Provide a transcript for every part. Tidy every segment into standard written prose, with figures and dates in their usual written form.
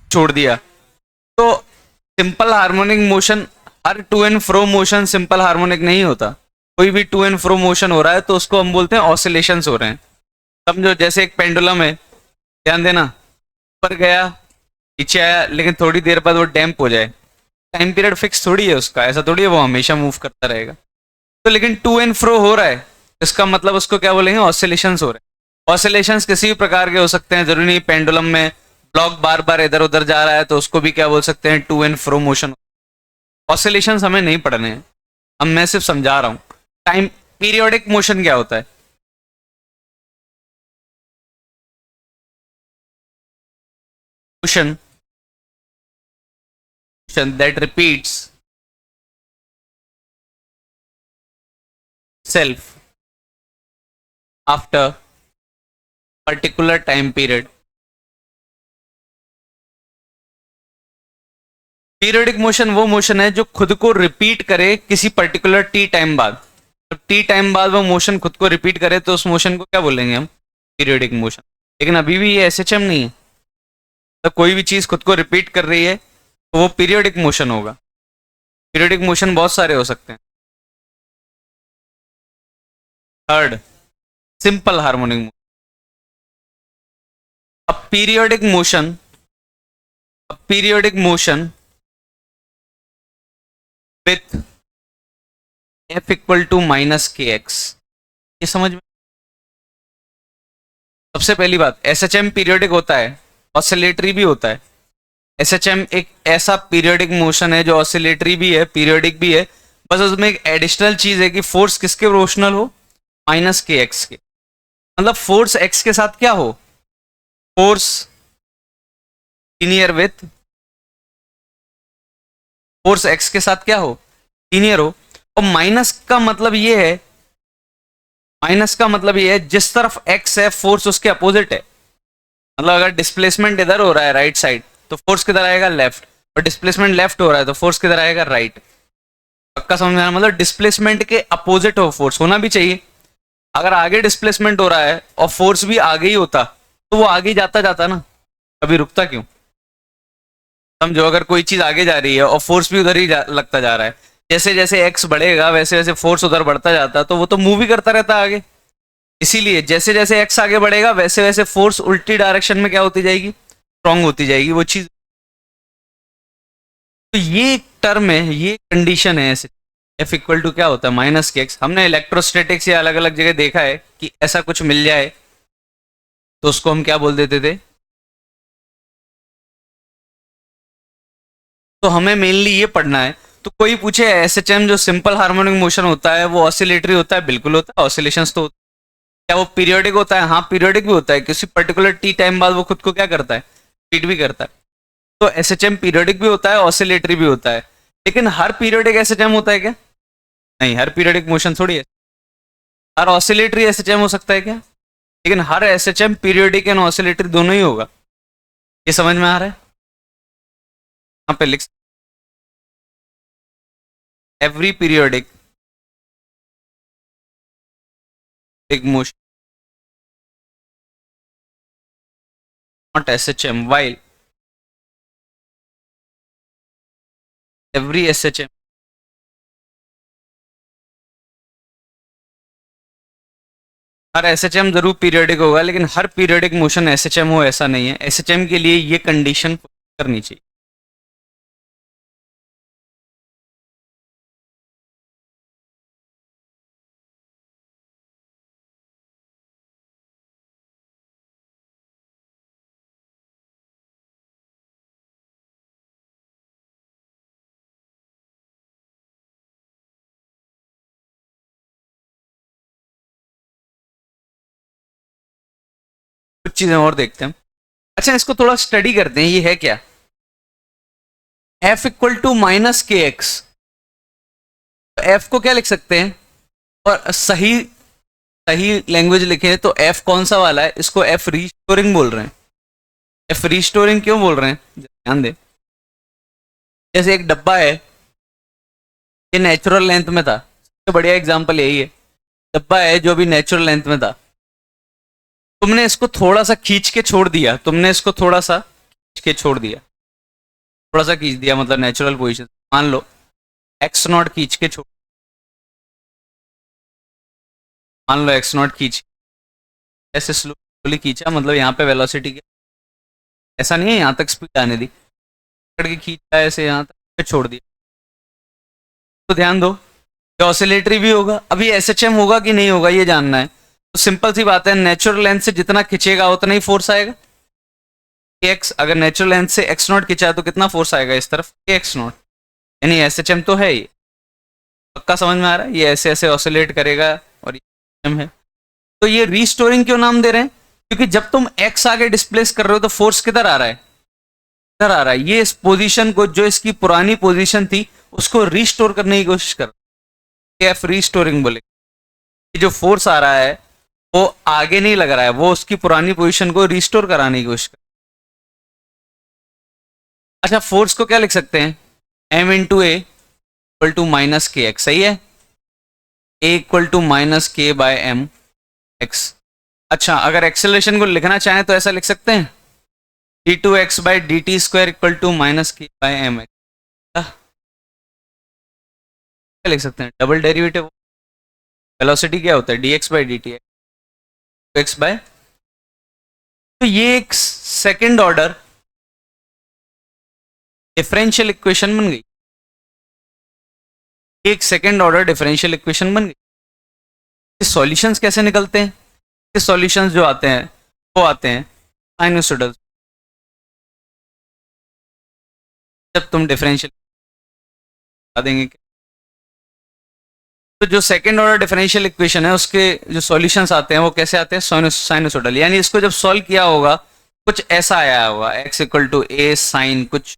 छोड़ दिया। तो सिंपल हार्मोनिक मोशन, हर to and fro motion simple harmonic नहीं होता। कोई भी टू एंड फ्रो मोशन हो रहा है तो उसको हम बोलते हैं ऑसिलेशंस हो रहे हैं। समझो जैसे एक पेंडुलम है, ध्यान देना, ऊपर गया नीचे आया, लेकिन थोड़ी देर बाद वो डैम्प हो जाए, टाइम पीरियड फिक्स थोड़ी है उसका, ऐसा थोड़ी है वो हमेशा मूव करता रहेगा। तो लेकिन टू एंड फ्रो हो रहा है, इसका मतलब उसको क्या बोलेंगे, ऑसिलेशंस हो रहे हैं। ऑसिलेशंस किसी भी प्रकार के हो सकते हैं, जरूरी नहीं पेंडुलम में ब्लॉक बार बार इधर उधर जा रहा है तो उसको भी क्या बोल सकते हैं, to and fro motion. Oscillations हमें नहीं पढ़ने हैं, अब मैं सिर्फ समझा रहा हूं। टाइम पीरियोडिक मोशन क्या होता है? Motion that repeats self after particular time period। Periodic motion वो मोशन है जो खुद को रिपीट करे किसी पर्टिकुलर टी टाइम बाद। तो टी टाइम बाद वो मोशन खुद को रिपीट करे तो उस मोशन को क्या बोलेंगे हम, पीरियोडिक मोशन। लेकिन अभी भी ये एसएचएम नहीं है, तो कोई भी चीज खुद को रिपीट कर रही है तो वो पीरियोडिक मोशन होगा। पीरियोडिक मोशन बहुत सारे हो सकते हैं। Third, simple harmonic motion. अब periodic motion, periodic motion with F equal to minus K X, ये समझ में। सबसे पहली बात, एसएचएम पीरियोडिक होता है, ऑसिलेटरी भी होता है। एसएचएम एक ऐसा पीरियोडिक मोशन है जो ऑसिलेटरी भी है, पीरियोडिक भी है, बस उसमें एक एडिशनल चीज है कि फोर्स किसके प्रोपोर्शनल हो, माइनस के एक्स के। मतलब फोर्स एक्स के साथ क्या हो, force linear with, force x के साथ क्या हो, लीनियर हो। और माइनस का मतलब ये है, माइनस का मतलब ये है जिस तरफ एक्स है फोर्स उसके अपोजिट है। मतलब अगर डिस्प्लेसमेंट इधर हो रहा है राइट साइड तो फोर्स किधर आएगा, लेफ्ट। और डिस्प्लेसमेंट लेफ्ट हो रहा है तो फोर्स किधर आएगा, राइट। पक्का समझ में आया? मतलब डिस्प्लेसमेंट के अपोजिट हो फोर्स, होना भी चाहिए। अगर आगे डिस्प्लेसमेंट हो रहा है और फोर्स भी आगे ही होता तो वो आगे जाता जाता ना, कभी रुकता क्यों। समझो अगर कोई चीज आगे जा रही है और फोर्स भी उधर ही लगता जा रहा है, जैसे जैसे एक्स बढ़ेगा वैसे वैसे फोर्स उधर बढ़ता जाता, तो वो तो मूव ही करता रहता आगे। इसीलिए जैसे जैसे एक्स आगे बढ़ेगा वैसे वैसे फोर्स उल्टी डायरेक्शन में क्या होती जाएगी, स्ट्रांग होती जाएगी वो चीज। तो ये टर्म है, ये कंडीशन है ऐसे। एफ इक्वल टू क्या होता है, माइनस के एक्स। हमने इलेक्ट्रोस्टैटिक्स या अलग अलग जगह देखा है कि ऐसा कुछ मिल जाए तो उसको हम क्या बोल देते थे। तो हमें मेनली ये पढ़ना है। तो कोई पूछे एसएचएम जो सिंपल हार्मोनिक मोशन होता है वो ऑसिलेटरी होता है, बिल्कुल होता है, ऑसिलेशंस तो होता है। क्या वो पीरियोडिक होता है, हाँ पीरियोडिक भी होता है, किसी पर्टिकुलर टी टाइम बाद वो खुद को क्या करता है, रिपीट भी करता है। तो एसएचएम पीरियोडिक भी होता है, ऑसिलेटरी भी होता है। लेकिन हर पीरियोडिक एसएचएम होता है क्या, नहीं, हर पीरियोडिक मोशन थोड़ी है। हर ऑसिलेटरी एसएचएम हो सकता है क्या, लेकिन हर एसएचएम पीरियोडिक एंड ऑसिलेटरी दोनों ही होगा। ये समझ में आ रहा है? यहाँ पे लिख, एवरी पीरियोडिक एक motion not SHM while every SHM, her SHM जरूर पीरियोडिक होगा लेकिन हर पीरियोडिक मोशन एसएचएम हो ऐसा नहीं है। एसएचएम के लिए ये कंडीशन करनी चाहिए। कुछ चीजें और देखते हैं। अच्छा इसको थोड़ा स्टडी करते हैं, ये है क्या, F equal to minus K x. F को क्या लिख सकते हैं, और सही सही लैंग्वेज लिखे तो एफ कौन सा वाला है, इसको एफ रिस्टोरिंग बोल रहे हैं। एफ रिस्टोरिंग क्यों बोल रहे हैं, ध्यान दे। जैसे एक डब्बा है, ये नेचुरल लेंथ में था, सबसे बढ़िया एग्जांपल यही है। डब्बा है जो भी नेचुरल लेंथ में था, तुमने इसको थोड़ा सा खींच के छोड़ दिया, तुमने इसको थोड़ा सा खींच के छोड़ दिया, थोड़ा सा खींच दिया, मतलब नेचुरल पोजीशन। मान लो एक्स नॉट खींच के छोड़, मान लो एक्स नॉट खींच ऐसे स्लोली खींचा, मतलब यहाँ पे वेलोसिटी के ऐसा नहीं है यहाँ तक स्पीड आने दी, पकड़ के खींचा ऐसे यहाँ तक छोड़ दिया। तो ध्यान दो, ये ऑसिलेटरी भी होगा। अभी एसएचएम होगा कि नहीं होगा ये जानना है। तो सिंपल सी बात है, नेचुरल लेंथ से जितना खिंचेगा उतना ही फोर्स आएगा। एक्स अगर नेचुरल लेंथ से एक्स नॉट खिंचा है तो कितना फोर्स आएगा इस तरफ, एक्स नॉट, यानी एसएचएम तो है ही। पक्का समझ में आ रहा है, ये ऐसे ऐसे ऑसिलेट करेगा और ये है। तो ये रीस्टोरिंग क्यों नाम दे रहे हैं, क्योंकि जब तुम एक्स आगे डिस्प्लेस कर रहे हो तो फोर्स किधर आ रहा है, इधर आ रहा है। ये इस पोजीशन को, जो इसकी पुरानी पोजीशन थी, उसको रीस्टोर करने की कोशिश कर, एफ रीस्टोरिंग बोले। ये जो फोर्स आ रहा है वो आगे नहीं लग रहा है, वो उसकी पुरानी पोजीशन को रिस्टोर कराने की कोशिश कर। अच्छा, फोर्स को क्या लिख सकते हैं, M into A equal to minus K X, सही है। A equal to minus K by M X. अच्छा, अगर एक्सेलरेशन को लिखना चाहें तो ऐसा लिख सकते हैं, D two X by D T square equal to minus K by M X. क्या लिख सकते हैं, डबल डेरिवेटिव। वेलोसिटी क्या होता है, D X by D T X by. तो ये एक सेकेंड ऑर्डर डिफरेंशियल इक्वेशन बन गई, एक सेकेंड ऑर्डर डिफरेंशियल इक्वेशन बन गई। सॉल्यूशंस कैसे निकलते हैं, ये सॉल्यूशंस जो आते हैं वो आते हैं साइनोसॉइडल। जब तुम डिफरेंशियल बता देंगे, तो जो सेकेंड ऑर्डर डिफरेंशियल इक्वेशन है उसके जो सॉल्यूशंस आते हैं वो कैसे आते हैं, साइनोसॉइडल। यानी इसको जब सॉल्व किया होगा कुछ ऐसा आया होगा, X equal to A sine कुछ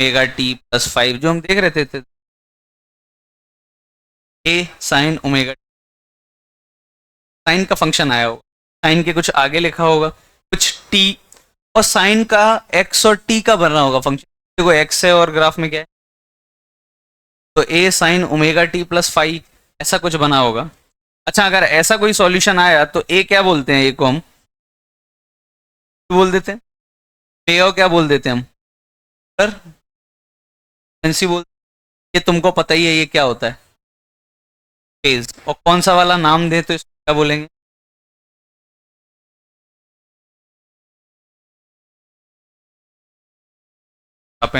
ओमेगा टी प्लस 5, जो हम देख रहे थे, ए साइन ओमेगा, साइन का फंक्शन आया होगा, साइन के कुछ आगे लिखा होगा कुछ टी, और साइन का एक्स और टी का बना होगा फंक्शन। देखो एक्स है और ग्राफ में क्या है, तो ए साइन ओमेगा टी प्लस 5 ऐसा कुछ बना होगा। अच्छा, अगर ऐसा कोई सॉल्यूशन आया तो ए क्या बोलते हैं, ए को हम बोल देते हैं, ए और क्या बोल देते हैं हम, सर एनसी बोल। ये तुमको पता ही है ये क्या होता है, फेज। और कौन सा वाला नाम दे तो इसको क्या बोलेंगे, आप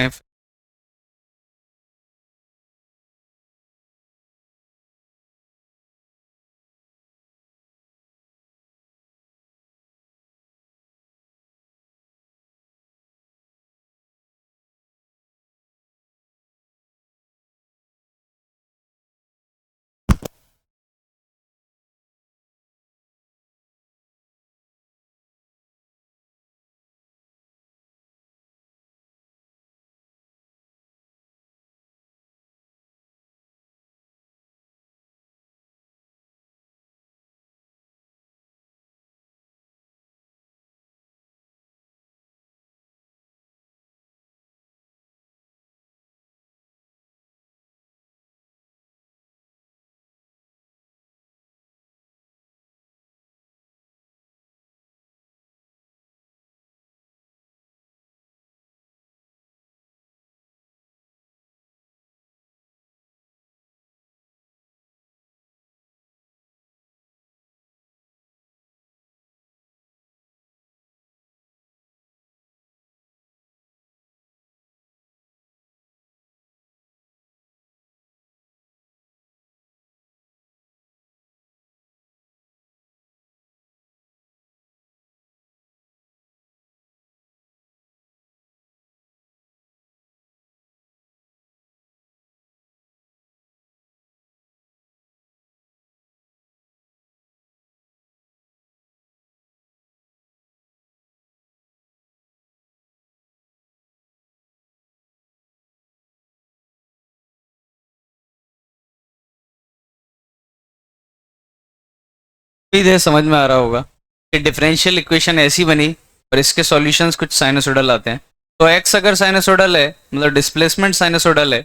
इधर समझ में आ रहा होगा कि डिफरेंशियल इक्वेशन ऐसी बनी और इसके सॉल्यूशंस कुछ साइनोसॉइडल आते हैं। तो एक्स अगर साइनोसॉइडल है, मतलब डिस्प्लेसमेंट साइनोसॉइडल है,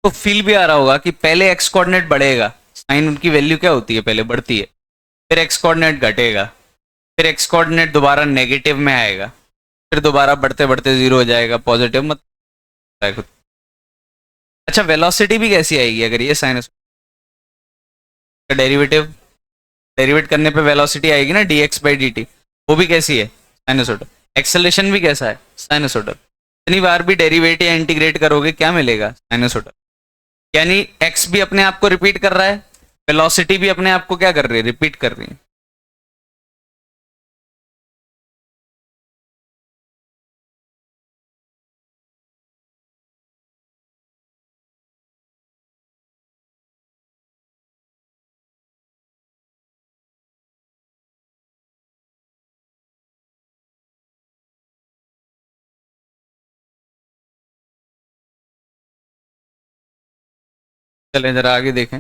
तो फील भी आ रहा होगा कि पहले एक्स कोऑर्डिनेट बढ़ेगा, साइन उनकी वैल्यू क्या होती है, पहले बढ़ती है, फिर एक्स कोऑर्डिनेट घटेगा, फिर एक्स कोऑर्डिनेट दोबारा नेगेटिव में आएगा, फिर दोबारा बढ़ते बढ़ते जीरो हो जाएगा, पॉजिटिव मत खुद। अच्छा वेलोसिटी भी कैसी आएगी अगर ये साइनसॉइड का डेरिवेटिव, डेरिवेट करने पे वेलोसिटी आएगी ना dx बाई dt, वो भी कैसी है साइनसॉइडल। एक्सेलरेशन भी कैसा है साइनसॉइडल। इतनी बार भी डेरिवेट या इंटीग्रेट करोगे क्या मिलेगा साइनसॉइडल। यानी x भी अपने आप को रिपीट कर रहा है, वेलोसिटी भी अपने आप को क्या कर रही है, रिपीट कर रही है। चलें जरा आगे देखें,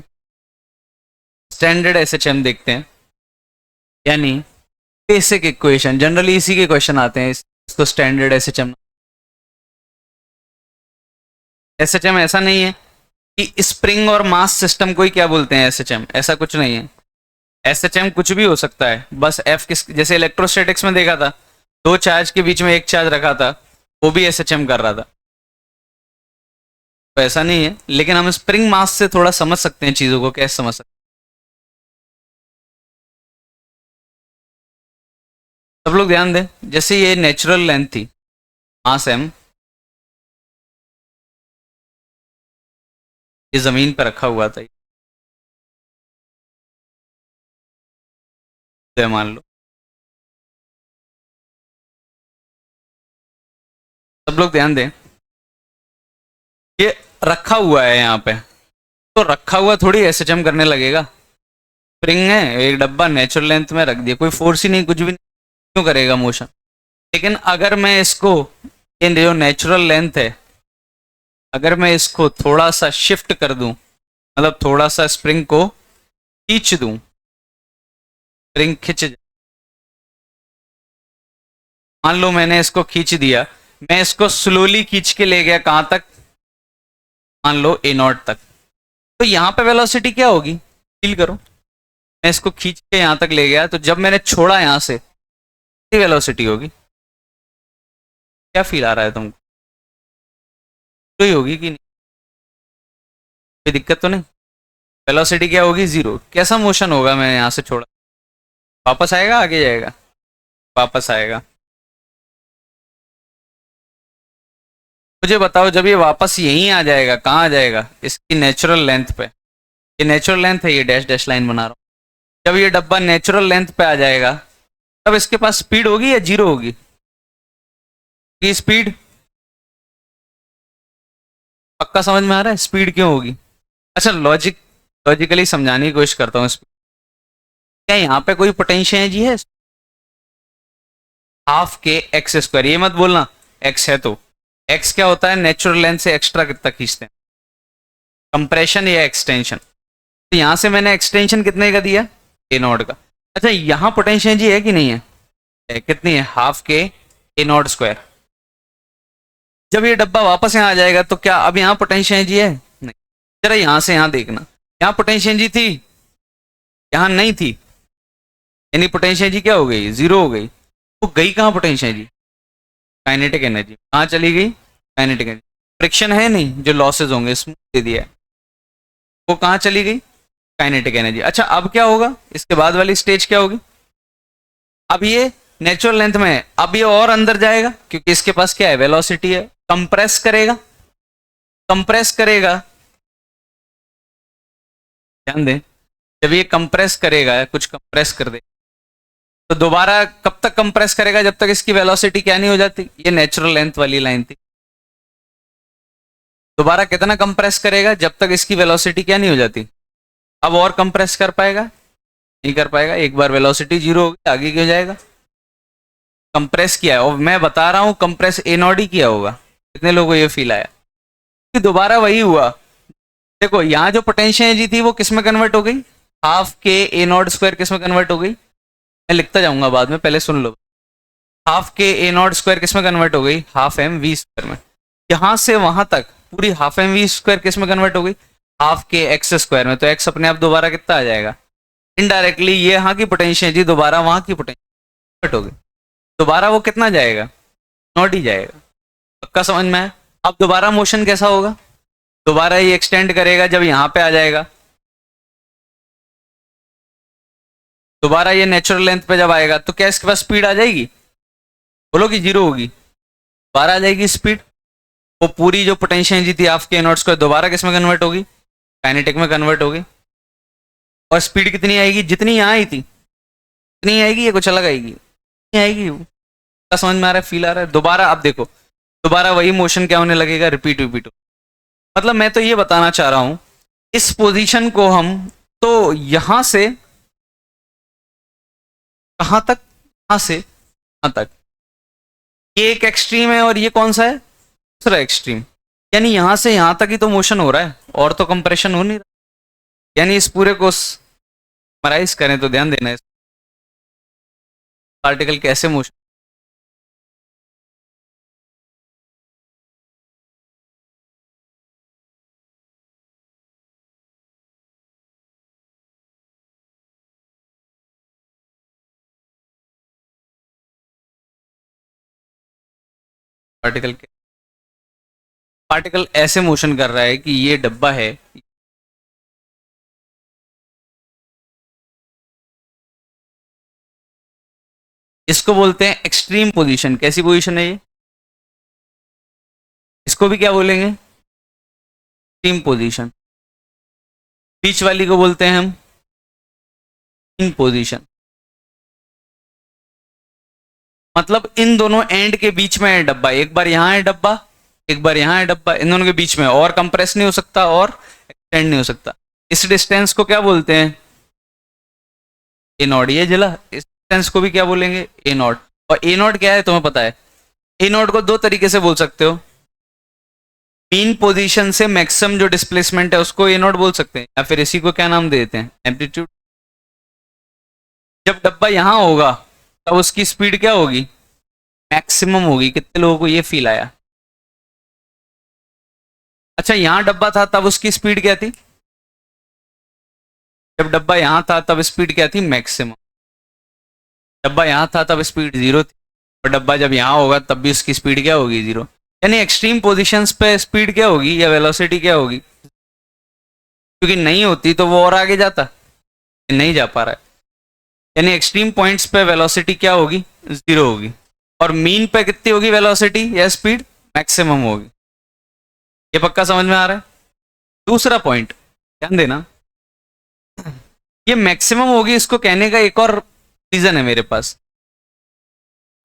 स्टैंडर्ड एसएचएम देखते हैं। यानी बेसिक इक्वेशन, जनरली इसी के क्वेश्चन आते हैं, इसको स्टैंडर्ड एसएचएम। एसएचएम ऐसा नहीं है कि स्प्रिंग और मास सिस्टम को ही क्या बोलते हैं एसएचएम, ऐसा कुछ नहीं है। एसएचएम कुछ भी हो सकता है, बस एफ किस, जैसे इलेक्ट्रोस्टैटिक्स में देखा था, दो चार्ज के बीच में एक चार्ज रखा था, वो भी एसएचएम कर रहा था। तो ऐसा नहीं है, लेकिन हम स्प्रिंग मास से थोड़ा समझ सकते हैं चीजों को, कैसे समझ सकते हैं। सब लोग ध्यान दें, जैसे ये नेचुरल लेंथ थी मास एम, ये जमीन पर रखा हुआ था, ये मान लो। सब लोग ध्यान दें, ये रखा हुआ है यहाँ पे, तो रखा हुआ थोड़ी एसएचएम करने लगेगा। स्प्रिंग है, एक डब्बा नेचुरल लेंथ में रख दिया, कोई फोर्स ही नहीं, कुछ भी नहीं, क्यों करेगा मोशन। लेकिन अगर मैं इसको, ये जो नेचुरल लेंथ है, अगर मैं इसको थोड़ा सा शिफ्ट कर दूं, मतलब थोड़ा सा स्प्रिंग को खींच दूं, स्प्रिंग खींच, मान लो मैंने इसको खींच दिया, मैं इसको स्लोली खींच के ले गया कहां तक, मान लो ए नॉट तक, तो यहाँ पे वेलोसिटी क्या होगी, फील करो। मैं इसको खींच के यहाँ तक ले गया, तो जब मैंने छोड़ा यहाँ से, वेलोसिटी होगी। क्या फील आ रहा है तुमको, तो ही होगी कि नहीं, कोई दिक्कत तो नहीं। वेलोसिटी क्या होगी, जीरो। कैसा मोशन होगा, मैं यहाँ से छोड़ा, वापस आएगा, आगे जाएगा, वापस आएगा। मुझे बताओ, जब ये वापस यहीं आ जाएगा, कहाँ आ जाएगा, इसकी नेचुरल लेंथ पे, ये नेचुरल लेंथ है, ये डैश डैश लाइन बना रहा हूँ। जब ये डब्बा नेचुरल लेंथ पे आ जाएगा, तब इसके पास स्पीड होगी या जीरो होगी, की स्पीड, पक्का समझ में आ रहा है स्पीड क्यों होगी। अच्छा लॉजिकली समझाने की कोशिश करता हूँ। क्या यहाँ पे कोई पोटेंशियल जी है, हाफ के एक्स स्क्वायर, ये मत बोलना एक्स है तो, एक्स क्या होता है, नेचुरल लेंथ से एक्स्ट्रा कितना खींचते हैं, कंप्रेशन या एक्सटेंशन। तो यहाँ से मैंने एक्सटेंशन कितने का दिया, ए नॉट का। अच्छा यहाँ पोटेंशियल जी है कि नहीं है, कितनी है, हाफ के ए नॉट स्क्वायर। जब ये डब्बा वापस यहाँ आ जाएगा, तो क्या अब यहाँ पोटेंशियल जी है, नहीं। जरा यहाँ से यहाँ देखना, यहाँ पोटेंशियल जी थी, यहाँ नहीं थी, यानी पोटेंशियल जी क्या हो गई, जीरो हो गई। वो गई कहाँ पोटेंशियल जी, काइनेटिक एनर्जी कहाँ चली गई, काइनेटिक एनर्जी। फ्रिक्शन है नहीं, जो लॉसेज होंगे स्मूथ दे दिया है, वो कहाँ चली गई, काइनेटिक एनर्जी। अच्छा अब क्या होगा, इसके बाद वाली स्टेज क्या होगी, अब ये नेचुरल लेंथ में है, अब ये और अंदर जाएगा, क्योंकि इसके पास क्या है, वेलोसिटी है, कंप्रेस करेगा, कंप्रेस करेगा। ध्यान दें, जब ये कंप्रेस करेगा, कुछ कंप्रेस कर दे, तो दोबारा कब तक कंप्रेस करेगा, जब तक इसकी वेलोसिटी क्या नहीं हो जाती, ये नेचुरल लेंथ वाली लाइन थी। दोबारा कितना कंप्रेस करेगा, जब तक इसकी वेलोसिटी क्या नहीं हो जाती। अब और कंप्रेस कर पाएगा, नहीं कर पाएगा, एक बार वेलोसिटी जीरो होगी, आगे क्यों जाएगा, कंप्रेस किया है। और मैं बता रहा हूं कंप्रेस ए नॉट ही किया होगा। कितने लोगों को ये फील आया कि दोबारा वही हुआ। देखो यहाँ जो पोटेंशियल जी थी वो किस में कन्वर्ट हो गई, हाफ के ए नॉट स्क्वायर किस में कन्वर्ट हो गई, मैं लिखता जाऊंगा बाद में, पहले सुन लो। हाफ के ए नॉट स्क्वायर किस में कन्वर्ट हो गई, हाफ एम वी स्क्वायर में। यहां से वहां तक पूरी हाफ एम वी स्क्वायर किस में कन्वर्ट हो गई, हाफ के एक्स स्क्वायर में। तो एक्स अपने आप दोबारा कितना आ जाएगा, इनडायरेक्टली ये यहाँ की पोटेंशियल जी दोबारा वहां की पोटेंशियल कन्वर्ट हो गई, दोबारा वो कितना जाएगा, नॉट ही जाएगा। पक्का समझ में है? अब दोबारा मोशन कैसा होगा? दोबारा ये एक्सटेंड करेगा जब यहां पे आ जाएगा, दोबारा ये नेचुरल लेंथ पे जब आएगा तो क्या इसके पास स्पीड आ जाएगी? बोलो कि जीरो होगी? दोबारा आ जाएगी स्पीड। वो पूरी जो पोटेंशियल थी हाफ के नॉट स्क्वायर दोबारा किस में कन्वर्ट होगी? काइनेटिक में कन्वर्ट होगी। और स्पीड कितनी आएगी? जितनी यहाँ आई थी इतनी आएगी या कुछ अलग आएगी? नहीं आएगी। क्या समझ में आ रहा है? फील आ रहा है? दोबारा अब देखो, दोबारा वही मोशन क्या होने लगेगा? Repeat repeat. मतलब मैं तो ये बताना चाह रहा हूं, इस पोजीशन को हम तो यहां से कहां तक, कहां से कहां तक, ये एक एक्सट्रीम है और ये कौन सा है? दूसरा एक्सट्रीम। यानी यहां से यहां तक ही तो मोशन हो रहा है और तो कंप्रेशन हो नहीं रहा। यानी इस पूरे को समराइज करें तो ध्यान देना है पार्टिकल कैसे मोशन, पार्टिकल पार्टिकल ऐसे मोशन कर रहा है कि ये डब्बा है, इसको बोलते हैं एक्सट्रीम पोजीशन। कैसी पोजीशन है ये? इसको भी क्या बोलेंगे? Extreme position. बीच वाली को बोलते हैं हम इन पोजीशन। मतलब इन दोनों एंड के बीच में है डब्बा, एक बार यहाँ है डब्बा, एक बार यहाँ है डब्बा, इन दोनों के बीच में और कंप्रेस नहीं हो सकता और एक्सटेंड नहीं हो सकता। इस डिस्टेंस को क्या बोलते हैं? ए नॉट। ये जिला इस डिस्टेंस को भी क्या बोलेंगे? ए नॉट। और ए नॉट क्या है तुम्हें पता है? ए नॉट को दो तरीके से बोल सकते हो। मीन पोजीशन से मैक्सिमम जो डिस्प्लेसमेंट है उसको ए नॉट बोल सकते हैं, या फिर इसी को क्या नाम दे देते हैं? एम्पलीट्यूड। जब डब्बा यहां होगा तब उसकी स्पीड क्या होगी? मैक्सिमम होगी। कितने लोगों को ये फील आया? अच्छा, यहां डब्बा था तब उसकी स्पीड क्या थी? जब डब्बा यहां था तब स्पीड क्या थी? मैक्सिमम। डब्बा यहां था तब स्पीड जीरो थी, और डब्बा जब यहां होगा तब भी उसकी स्पीड क्या होगी? जीरो। यानी एक्सट्रीम पोजीशंस पे स्पीड क्या होगी या वेलोसिटी क्या होगी? क्योंकि नहीं होती तो वो और आगे जाता, नहीं जा पा रहा है। यानी एक्सट्रीम पॉइंट्स पे वेलोसिटी क्या होगी? जीरो होगी। और मीन पे कितनी होगी वेलोसिटी या स्पीड? मैक्सिमम होगी। ये पक्का समझ में आ रहा है? दूसरा पॉइंट ध्यान देना, ये मैक्सिमम होगी इसको कहने का एक और रीजन है मेरे पास।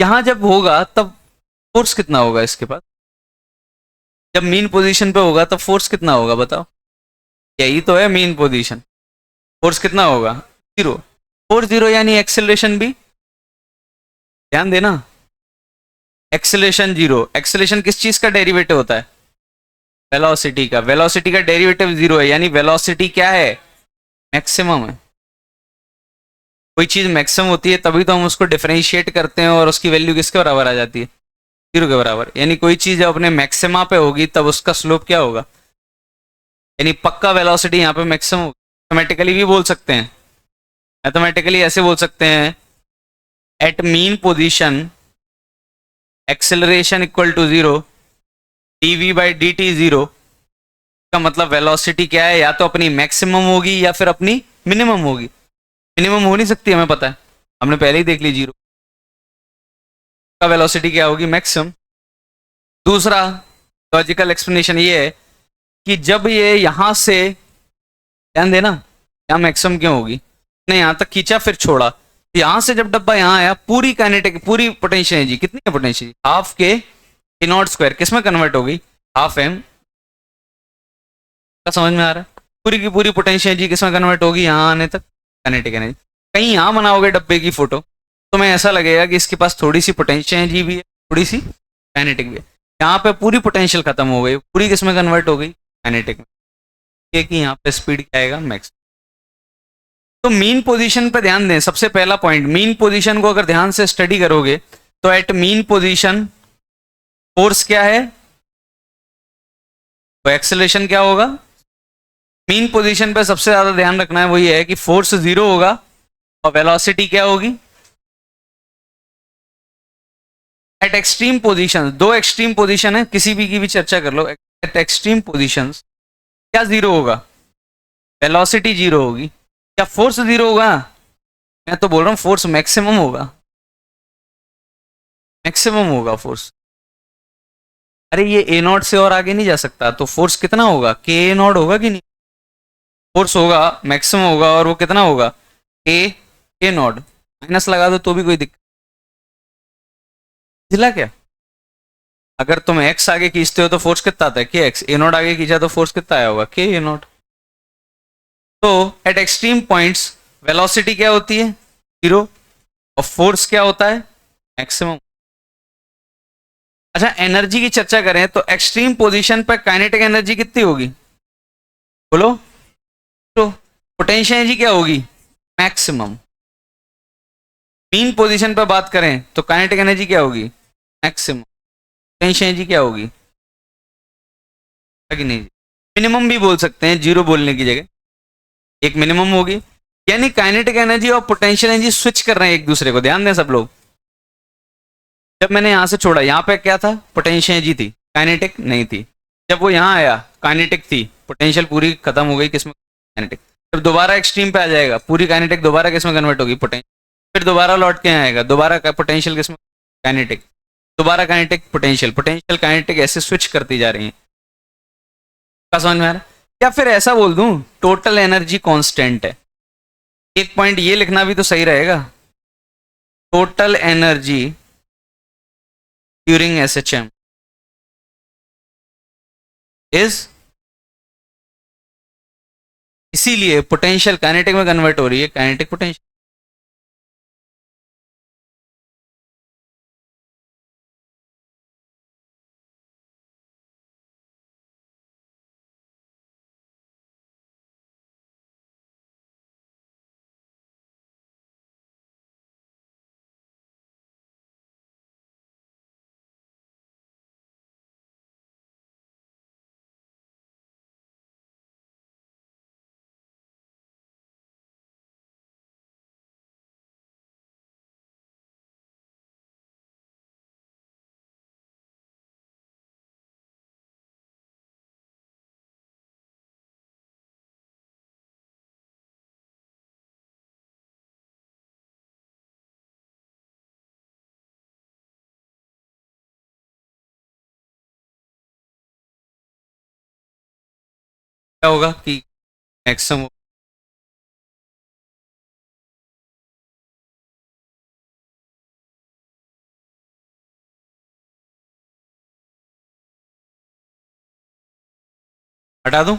यहां जब होगा तब फोर्स कितना होगा इसके पास? जब मीन पोजीशन पे होगा तब फोर्स कितना होगा बताओ? यही तो है मीन पोजीशन। फोर्स कितना होगा? जीरो। फोर्स जीरो यानी एक्सेलरेशन भी, ध्यान देना, एक्सेलरेशन जीरो। एक्सेलरेशन किस चीज का डेरिवेटिव होता है? वेलोसिटी का। वेलोसिटी का डेरिवेटिव जीरो है, यानी वेलोसिटी क्या है? मैक्सिमम है। कोई चीज मैक्सिमम होती है तभी तो हम उसको डिफरेंशिएट करते हैं और उसकी वैल्यू किसके बराबर आ जाती है? जीरो के बराबर। यानी कोई चीज जब अपने मैक्सिमा पे होगी तब उसका स्लोप क्या होगा? यानी पक्का वेलोसिटी यहाँ पे मैक्सिमम होगी। मैथमेटिकली भी बोल सकते हैं, मैथमेटिकली ऐसे बोल सकते हैं, at mean position acceleration equal to zero, dv by D T zero. का मतलब वेलोसिटी क्या है? या तो अपनी मैक्सिमम होगी या फिर अपनी मिनिमम होगी। मिनिमम हो नहीं सकती, हमें पता है, हमने पहले ही देख ली जीरो का वेलोसिटी क्या होगी? मैक्सिमम। दूसरा लॉजिकल एक्सप्लेनेशन ये है कि जब ये यहां से, ध्यान देना, यहाँ मैक्सिमम क्यों होगी? ने यहां तक खींचा फिर छोड़ा, यहां से जब डब्बा यहां आया पूरी काइनेटिक, पूरी पोटेंशियल एनर्जी कितनी है? पोटेंशियल हाफ के ए नॉट स्क्वायर किस में कन्वर्ट हो गई? Half M. का समझ में आ रहा है? पूरी की पूरी पोटेंशियल एनर्जी किस में कन्वर्ट होगी? यहाँ आने तक काइनेटिक एनर्जी। कहीं यहाँ बनाओगे डब्बे की फोटो तो मैं ऐसा लगेगा कि इसके पास थोड़ी सी पोटेंशियल एनर्जी भी है, थोड़ी सी काइनेटिक भी है। यहाँ पे पूरी पोटेंशियल खत्म हो गई, पूरी किस में कन्वर्ट हो गई? काइनेटिक में। कि यहाँ पे स्पीड क्या आएगा? मैक्स। तो मीन पोजीशन पे ध्यान दें। सबसे पहला पॉइंट, मीन पोजीशन को अगर ध्यान से स्टडी करोगे तो एट मीन पोजीशन फोर्स क्या है? तो एक्सेलरेशन क्या होगा? मीन पोजीशन पे सबसे ज्यादा ध्यान रखना है वो ये है कि फोर्स जीरो होगा और वेलोसिटी क्या होगी? एट एक्सट्रीम पोजिशन, दो एक्सट्रीम पोजिशन है, किसी भी की भी चर्चा कर लो, एट एक्सट्रीम पोजिशन क्या जीरो होगा? वेलोसिटी जीरो होगी। क्या फोर्स जीरो होगा? मैं तो बोल रहा हूँ फोर्स मैक्सिमम होगा, मैक्सिमम होगा फोर्स। अरे ये ए नॉट से और आगे नहीं जा सकता, तो फोर्स कितना होगा? के ए नॉट होगा कि नहीं? फोर्स होगा, मैक्सिमम होगा, और वो कितना होगा? ए ए नॉट। माइनस लगा दो तो भी कोई दिक्कत, जिला क्या? अगर तुम एक्स आगे खींचते हो तो फोर्स कितना आता है? के एक्स। ए नॉट आगे खींचा तो फोर्स कितना आया होगा? के ए नॉट। तो एट एक्सट्रीम पॉइंट्स वेलोसिटी क्या होती है? जीरो। और फोर्स क्या होता है? मैक्सिमम। अच्छा, एनर्जी की चर्चा करें तो एक्सट्रीम पोजीशन पर काइनेटिक एनर्जी कितनी होगी? बोलो। तो पोटेंशियल एनर्जी क्या होगी? मैक्सिमम। मीन पोजीशन पर बात करें तो काइनेटिक एनर्जी क्या होगी? मैक्सिमम। पोटेंशियल एनर्जी क्या होगी? कि नहीं, मिनिमम भी बोल सकते हैं जीरो बोलने की जगह, एक मिनिमम होगी। यानी काइनेटिक एनर्जी और पोटेंशियल एनर्जी स्विच कर रहे हैं एक दूसरे को, ध्यान दें सब लोग। जब मैंने यहां से छोड़ा, यहां पे क्या था? पोटेंशियल एनर्जी थी, काइनेटिक नहीं थी। जब वो यहां आया, काइनेटिक थी, पोटेंशियल पूरी खत्म हो गई, किसमें? काइनेटिक। जब दोबारा एक्सट्रीम पे आ जाएगा, पूरी काइनेटिक दोबारा किसमें कन्वर्ट होगी? पोटेंशियल। फिर दोबारा लौट के आएगा, दोबारा का पोटेंशियल किसमें? काइनेटिक। दोबारा काइनेटिक पोटेंशियल, पोटेंशियल काइनेटिक, ऐसे स्विच करती जा रही है। क्या समझ में आ रहा है? या फिर ऐसा बोल दूं, टोटल एनर्जी कांस्टेंट है। एक पॉइंट ये लिखना भी तो सही रहेगा, total energy during SHM is, इसीलिए पोटेंशियल काइनेटिक में कन्वर्ट हो रही है, काइनेटिक पोटेंशियल। क्या होगा कि मैक्सिमम। हटा दूं?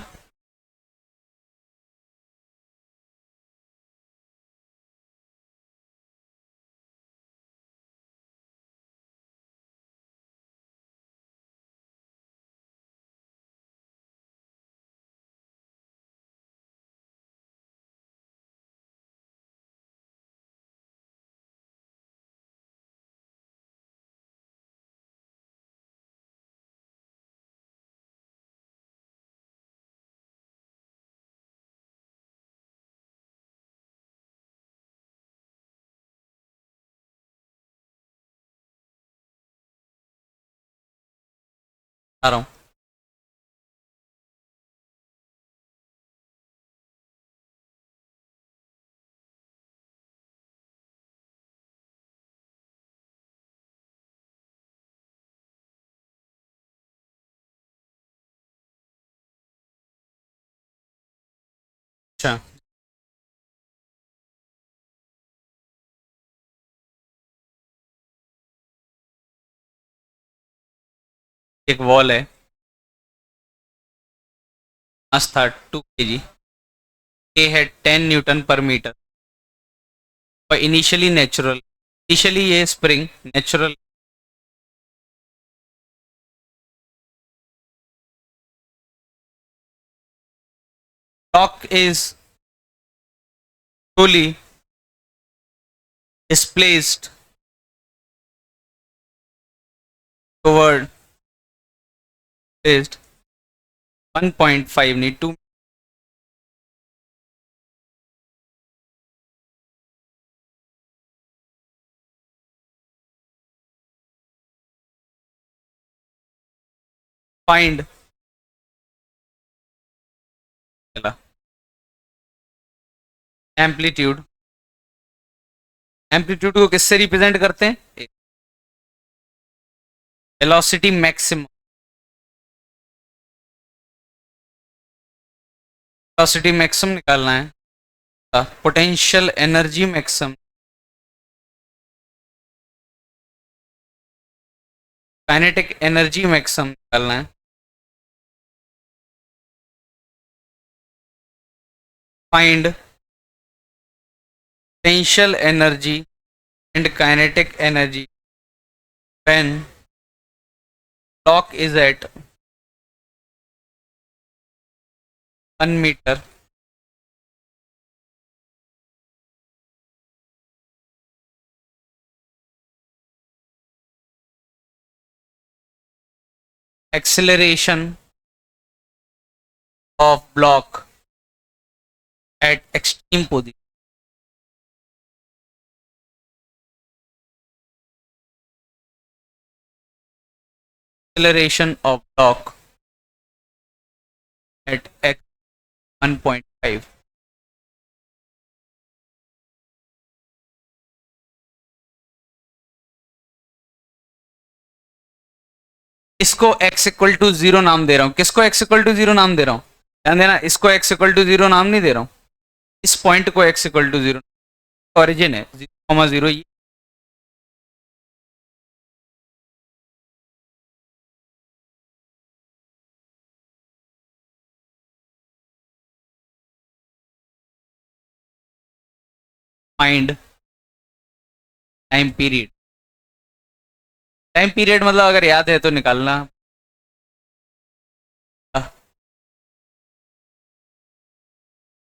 आ रहा हूं। अच्छा, एक वॉल है, मास था 2 kg, ए है 10 N/मीटर, और इनिशियली नेचुरल, इनिशियली ये spring natural. Block is fully displaced toward placed 1.5 need to find amplitude. Amplitude को किससे रिप्रेजेंट करते हैं? Velocity maximum. वेलोसिटी मैक्सिमम निकालना है। Potential energy maximum, kinetic energy maximum निकालना है। Find potential energy and kinetic energy when block is at 1 meter acceleration of block at extreme position। Acceleration of block at x 1.5। इसको x equal to 0 नाम दे रहा हूं। किसको x equal to 0 नाम दे रहा हूं? ध्यान देना, इसको x इक्वल टू 0 नाम नहीं दे रहा हूं, इस पॉइंट को x इक्वल टू 0, ऑरिजिन है 0,0। Find time period. Time period मतलब अगर याद है तो निकालना।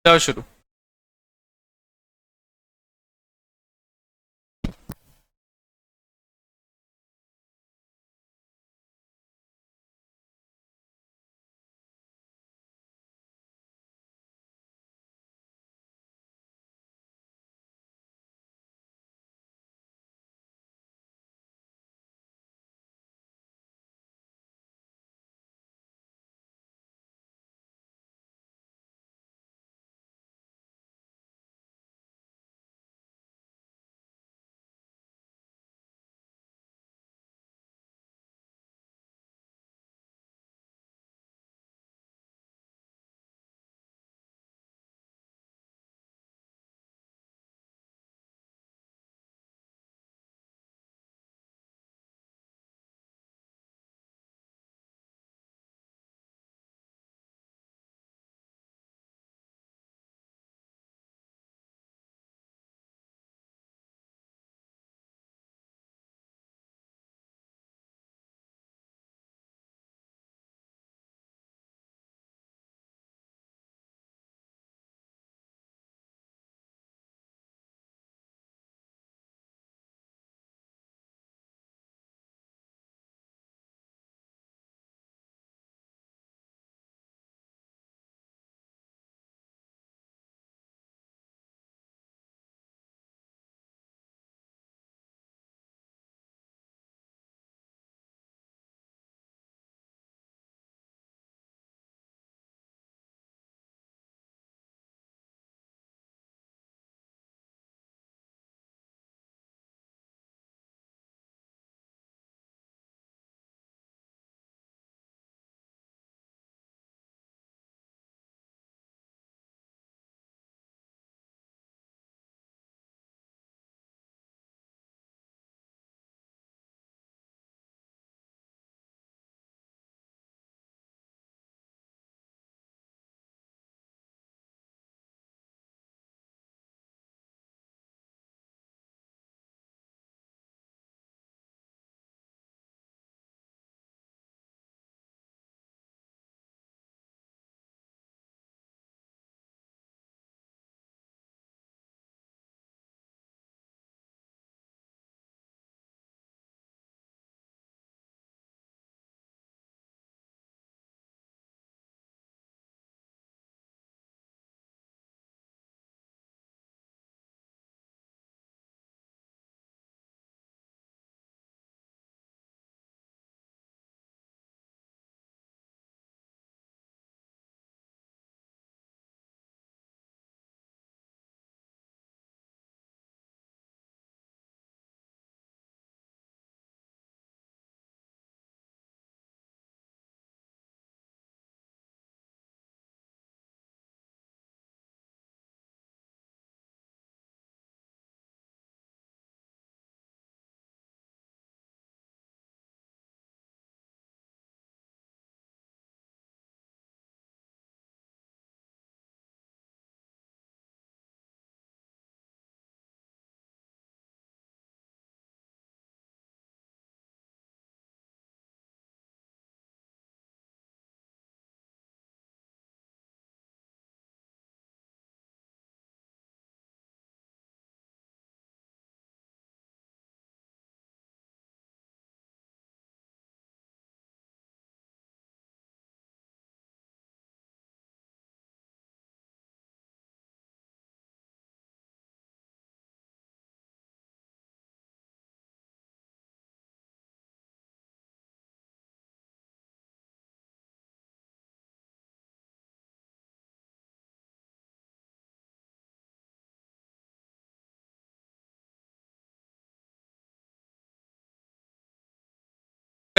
जाओ शुरू।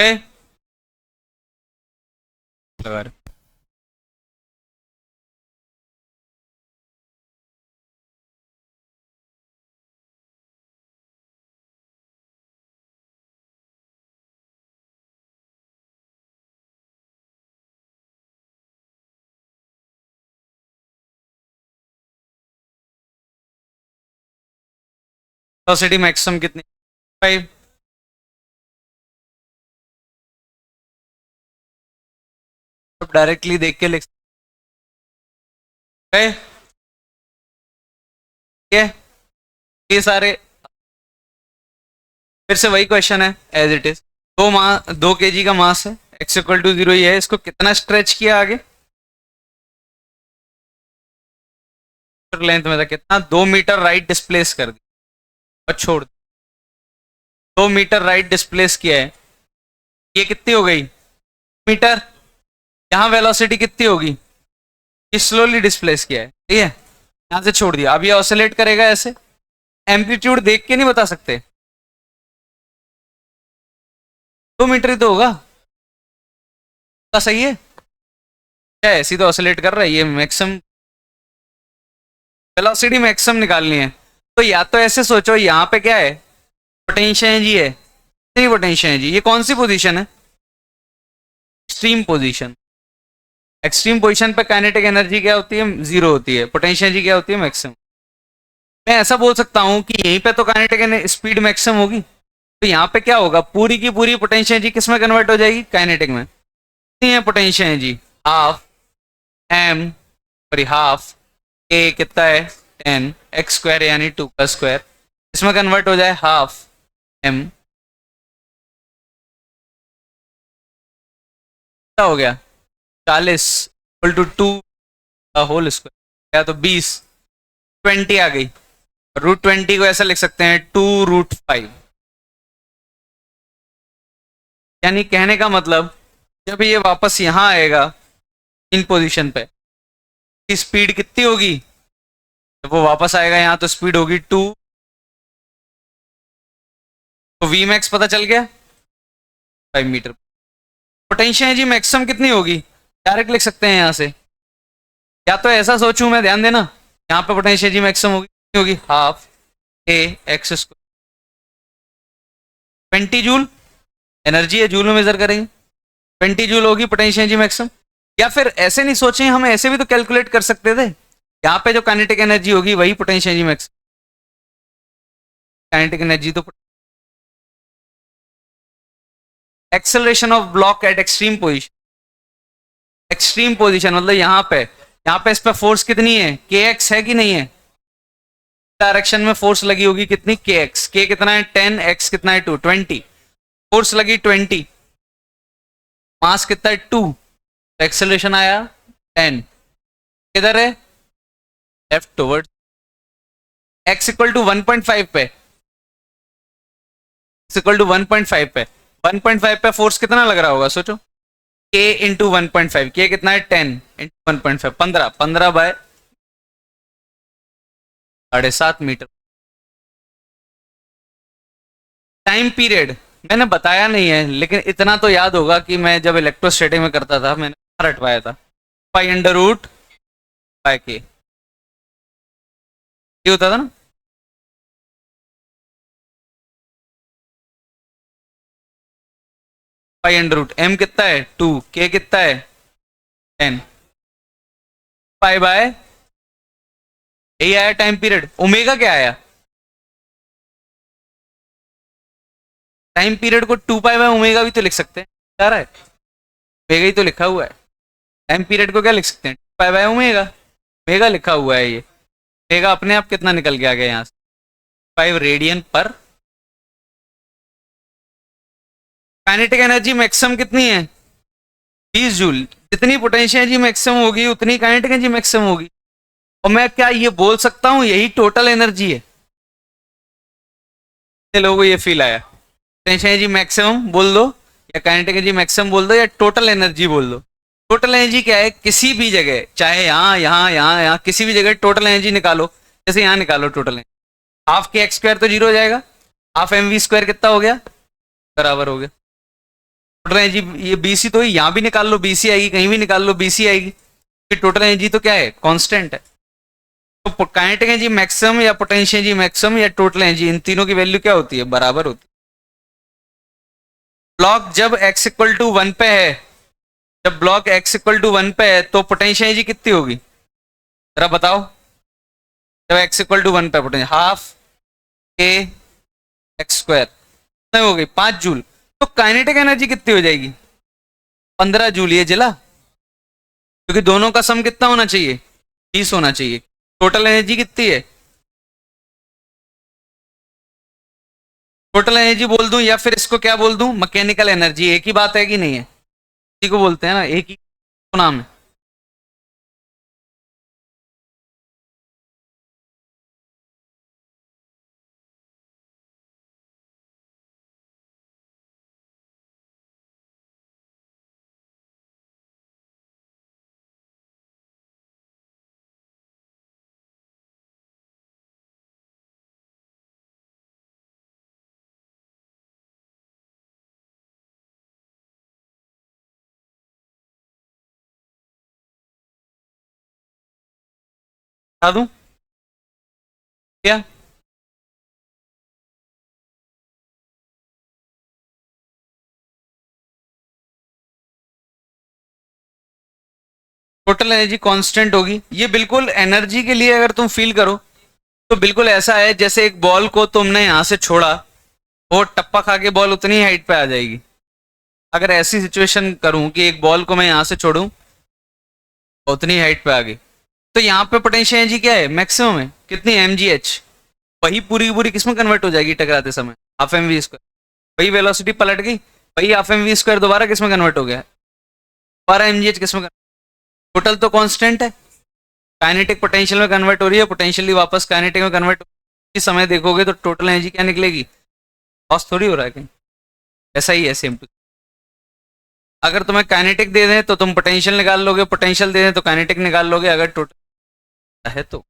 पे लगा रहे। वेलोसिटी मैक्सिमम कितनी? 5। डायरेक्टली देख के लिख सकते हैं। ये सारे फिर से वही क्वेश्चन है एज इट इज। 2 kg का मास है, x इक्वल टू 0 ये है, इसको कितना स्ट्रेच किया आगे लेंथ में था कितना? 2 मीटर राइट डिस्प्लेस कर दिया और छोड़ दिया। 2 मीटर राइट डिस्प्लेस किया है, ये कितनी हो गई मीटर। यहाँ वेलोसिटी कितनी होगी? ये स्लोली डिस्प्लेस किया है, ठीक है, यहाँ से छोड़ दिया। अब ये ऑसिलेट करेगा ऐसे, एम्पलीट्यूड देख के नहीं बता सकते, 2 मीटर ही तो होगा। तो सही है क्या? ऐसी तो ऑसिलेट कर रहा है, ये मैक्सिमम वेलोसिटी मैक्सिमम निकालनी है। तो या तो ऐसे सोचो, यहाँ पे क्या है? पोटेंशियल एनर्जी है, नहीं पोटेंशियल एनर्जी। ये कौन सी पोजीशन है? Extreme position. एक्सट्रीम पोजीशन पे काइनेटिक एनर्जी क्या होती है? 0 होती है। पोटेंशियल एनर्जी क्या होती है? मैक्सिमम। मैं ऐसा बोल सकता हूँ कि यहीं पे तो काइनेटिक स्पीड मैक्सिमम होगी, तो यहाँ पे क्या होगा? पूरी की पूरी पोटेंशियल एनर्जी किस में कन्वर्ट हो जाएगी? काइनेटिक में। कितनी है potential energy? Half m, sorry half a कितना है? 10 x स्क्वायर यानी 2 का स्क्वायर, इसमें कन्वर्ट हो जाए हाफ m। क्या हो गया? 40 इक्वल टू 2 का होल स्क्वायर, या तो 20, 20 आ गई। √20 को ऐसा लिख सकते हैं 2√5। यानी कहने का मतलब जब ये वापस यहां आएगा इन पोजीशन पे, स्पीड कितनी होगी? जब वो वापस आएगा यहां तो स्पीड होगी 2। तो वी मैक्स पता चल गया 5 मीटर। पोटेंशियल एनर्जी मैक्सिमम कितनी होगी? डायरेक्ट लिख सकते हैं यहां से। या तो ऐसा सोचूं मैं, ध्यान देना, यहाँ पे पोटेंशियल एनर्जी मैक्सिमम होगी half a x square. 20 joule energy है, जूल में मेजर करेंगे, 20 जूल होगी पोटेंशियल एनर्जी मैक्सिमम। या फिर ऐसे नहीं सोचें, हम ऐसे भी तो कैलकुलेट कर सकते थे। यहाँ पे जो काइनेटिक एनर्जी होगी वही potential energy maximum. Kinetic energy तो acceleration of block at extreme position. Extreme position मतलब यहाँ पे इस पे फोर्स कितनी है? kx है कि नहीं है? डायरेक्शन में फोर्स लगी होगी कितनी? kx। k कितना है? 10, x कितना है? 2, 20। फोर्स लगी 20, मास कितना है? 2, तो एक्सेलरेशन आया 10। किधर है? Left toward. x equal to 1.5 पे, x इक्वल टू 1.5 पे, 1.5 पे फोर्स कितना लग रहा होगा सोचो? k इंटू 1.5, k कितना है? 10 into 1.5, 15, 15 by 7.5 metre. Time period मैंने बताया नहीं है, लेकिन इतना तो याद होगा कि मैं जब इलेक्ट्रोस्टैटिक में करता था मैंने रटवाया था, पाई अंडर रूट बाय के, ये होता था ना। पाई अंडर रूट m कितना है? 2, k कितना है? 10, पाई बाय, यही आया टाइम पीरियड। ओमेगा क्या आया? टाइम पीरियड को 2 पाई बाय ओमेगा भी तो लिख सकते हैं, क्या रहा है? ओमेगा ही तो लिखा हुआ है। टाइम पीरियड को क्या लिख सकते हैं? 2 पाई बाय ओमेगा, ओमेगा लिखा हुआ है। ये ओमेगा अपने आप कितना निकल के आ गया यहाँ से? 5 रेडियन पर। काइनेटिक एनर्जी मैक्सिमम कितनी है? 20 जूल। जितनी पोटेंशियल एनर्जी मैक्सिमम होगी उतनी काइनेटिक एनर्जी मैक्सिमम होगी। और मैं क्या ये बोल सकता हूं यही टोटल एनर्जी है? लोगों को ये फील आया? पोटेंशियल एनर्जी मैक्सिमम बोल दो या काइनेटिक एनर्जी मैक्सिमम बोल दो या टोटल एनर्जी बोल दो। टोटल एनर्जी क्या है? किसी भी जगह, चाहे यहाँ किसी भी जगह टोटल एनर्जी निकालो। जैसे यहाँ निकालो टोटल एनर्जी, हाफ के एक्स स्क्वायर तो 0 हो जाएगा, हाफ mv स्क्वायर कितना हो गया? बराबर हो गया टोटल एनर्जी ये बीसी तो यहाँ भी निकाल लो बीसी आएगी, कहीं भी निकाल लो बीसी आएगी, टोटल एनर्जी तो क्या है कांस्टेंट है। तो काइनेटिक एनर्जी मैक्सिमम या पोटेंशियल एनर्जी मैक्सिमम या टोटल एनर्जी, इन तीनों की वैल्यू क्या होती है, बराबर होती है। ब्लॉक जब x इक्वल टू 1 पे है, जब ब्लॉक x इक्वल टू 1 पे है तो पोटेंशियल एनर्जी कितनी होगी जरा बताओ। जब x इक्वल टू 1 पे पोटेंशियल हाफ के एक्स स्क्वायर हो गई 5 जूल, तो काइनेटिक एनर्जी कितनी हो जाएगी 15 जूल। ये जिला, क्योंकि दोनों का सम कितना होना चाहिए 20 होना चाहिए। टोटल एनर्जी कितनी है, टोटल एनर्जी बोल दूं या फिर इसको क्या बोल दूं मैकेनिकल एनर्जी, एक ही बात है कि नहीं है, इसी को बोलते हैं ना, एक ही नाम है। बता दूं क्या, टोटल एनर्जी कांस्टेंट होगी। ये बिल्कुल एनर्जी के लिए अगर तुम फील करो तो बिल्कुल ऐसा है जैसे एक बॉल को तुमने यहां से छोड़ा, वो टप्पा खा के बॉल उतनी हाइट पे आ जाएगी। अगर ऐसी सिचुएशन करूं कि एक बॉल को मैं यहां से छोड़ूं उतनी हाइट पे आ गई, तो यहाँ पे पोटेंशियल एनर्जी क्या है मैक्सिमम है कितनी mgh, वही पूरी की पूरी किसमें कन्वर्ट हो जाएगी टकराते समय हाफ एम वी स्क्वायर, वही वेलोसिटी पलट गई, वही हाफ एम वी स्क्वायर दोबारा किसमें कन्वर्ट हो गया, दोबारा mgh किसमें, टोटल तो कांस्टेंट है, काइनेटिक पोटेंशियल में कन्वर्ट हो रही है, पोटेंशियली वापस काइनेटिक में कन्वर्ट, इस समय देखोगे तो टोटल एनर्जी क्या निकलेगी, लॉस थोड़ी हो रहा है कहीं, ऐसा ही है सेम टू। अगर तुम्हें काइनेटिक दे दें तो तुम पोटेंशियल निकाल लोगे, पोटेंशियल दे दें तो काइनेटिक निकाल लोगे, अगर टोटल है तो।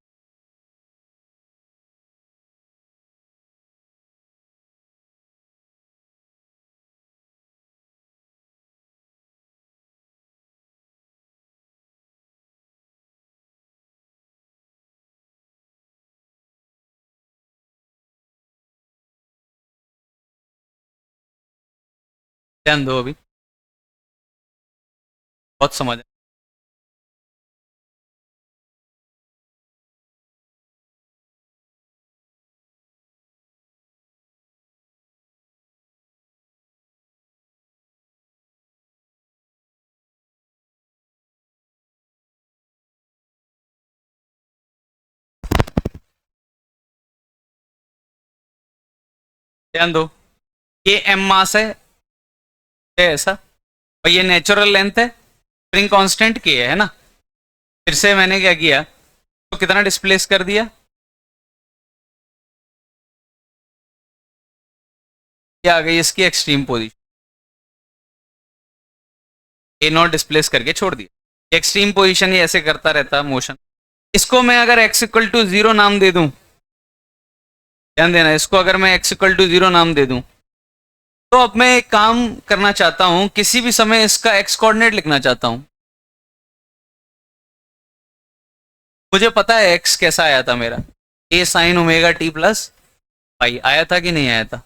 ध्यान दो अभी, बहुत समझ है। ध्यान दो, ये एम मास है ऐसा, और ये नेचुरल लेंथ है, स्प्रिंग कांस्टेंट की है ना। फिर से मैंने क्या किया, तो कितना डिस्प्लेस कर दिया, ये आ गई इसकी extreme position, A not displace करके छोड़ दिया, एक्सट्रीम पोजीशन ये ऐसे करता रहता मोशन। इसको मैं अगर x इक्वल टू 0 नाम दे दूं, ध्यान देना, इसको अगर मैं x इक्वल टू 0 नाम दे दूं, तो अब मैं एक काम करना चाहता हूं, किसी भी समय इसका x कोऑर्डिनेट लिखना चाहता हूं। मुझे पता है x कैसा आया था मेरा, a sine omega t plus pi आया था कि नहीं आया था,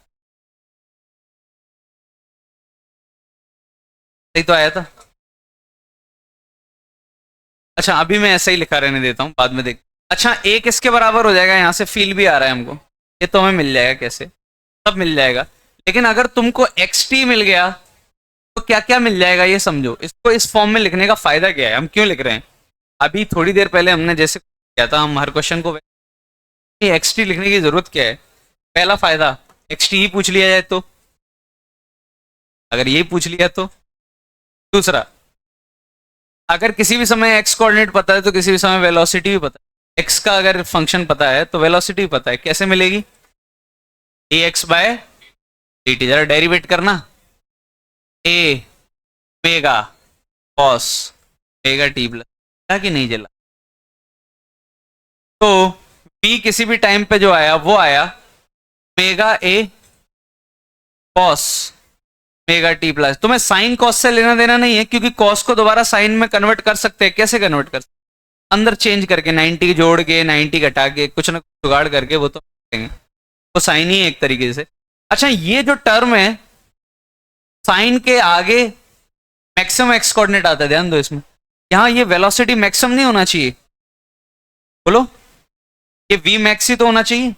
सही तो आया था। अच्छा अभी मैं ऐसा ही लिखा रहने देता हूँ, बाद में देख। अच्छा a किसके बराबर हो जाएगा, यहाँ से फील भी आ रहा है हमको, ये तो हमें मिल जाएगा कैसे, सब मिल जाएगा। लेकिन अगर तुमको xt मिल गया तो क्या क्या मिल जाएगा ये समझो, इसको इस फॉर्म में लिखने का फायदा क्या है, हम क्यों लिख रहे हैं। अभी थोड़ी देर पहले हमने जैसे किया था, हम हर क्वेश्चन को xt लिखने की जरूरत क्या है। पहला फायदा, xt ही पूछ लिया जाए तो, अगर यही पूछ लिया तो। दूसरा, अगर किसी भी समय x कोऑर्डिनेट पता है तो किसी भी समय वेलोसिटी भी पता है, x का अगर फंक्शन पता है तो वेलोसिटी भी पता है, कैसे मिलेगी, ax बाय dt, जरा डेरिवेट करना, a mega cos mega T plus, क्या कि नहीं जला। तो b किसी भी टाइम पे जो आया वो आया mega a cos omega T plus. तुम्हें साइन कॉस से लेना देना नहीं है, क्योंकि कॉस को दोबारा साइन में कन्वर्ट कर सकते हैं। कैसे कन्वर्ट कर सकते हैं? अंदर चेंज करके 90 जोड़ के 90 घटा के कुछ ना कुछ जुगाड़ करके वो तो करेंगे, वो साइन ही है एक तरीके से। अच्छा, ये जो टर्म है साइन के आगे मैक्सिमम एक्स कोऑर्डिनेट आता है, ध्यान दो इसमें। यहाँ ये वेलोसिटी मैक्सिमम नहीं होना चाहिए, बोलो ये वी मैक्स ही तो होना चाहिए।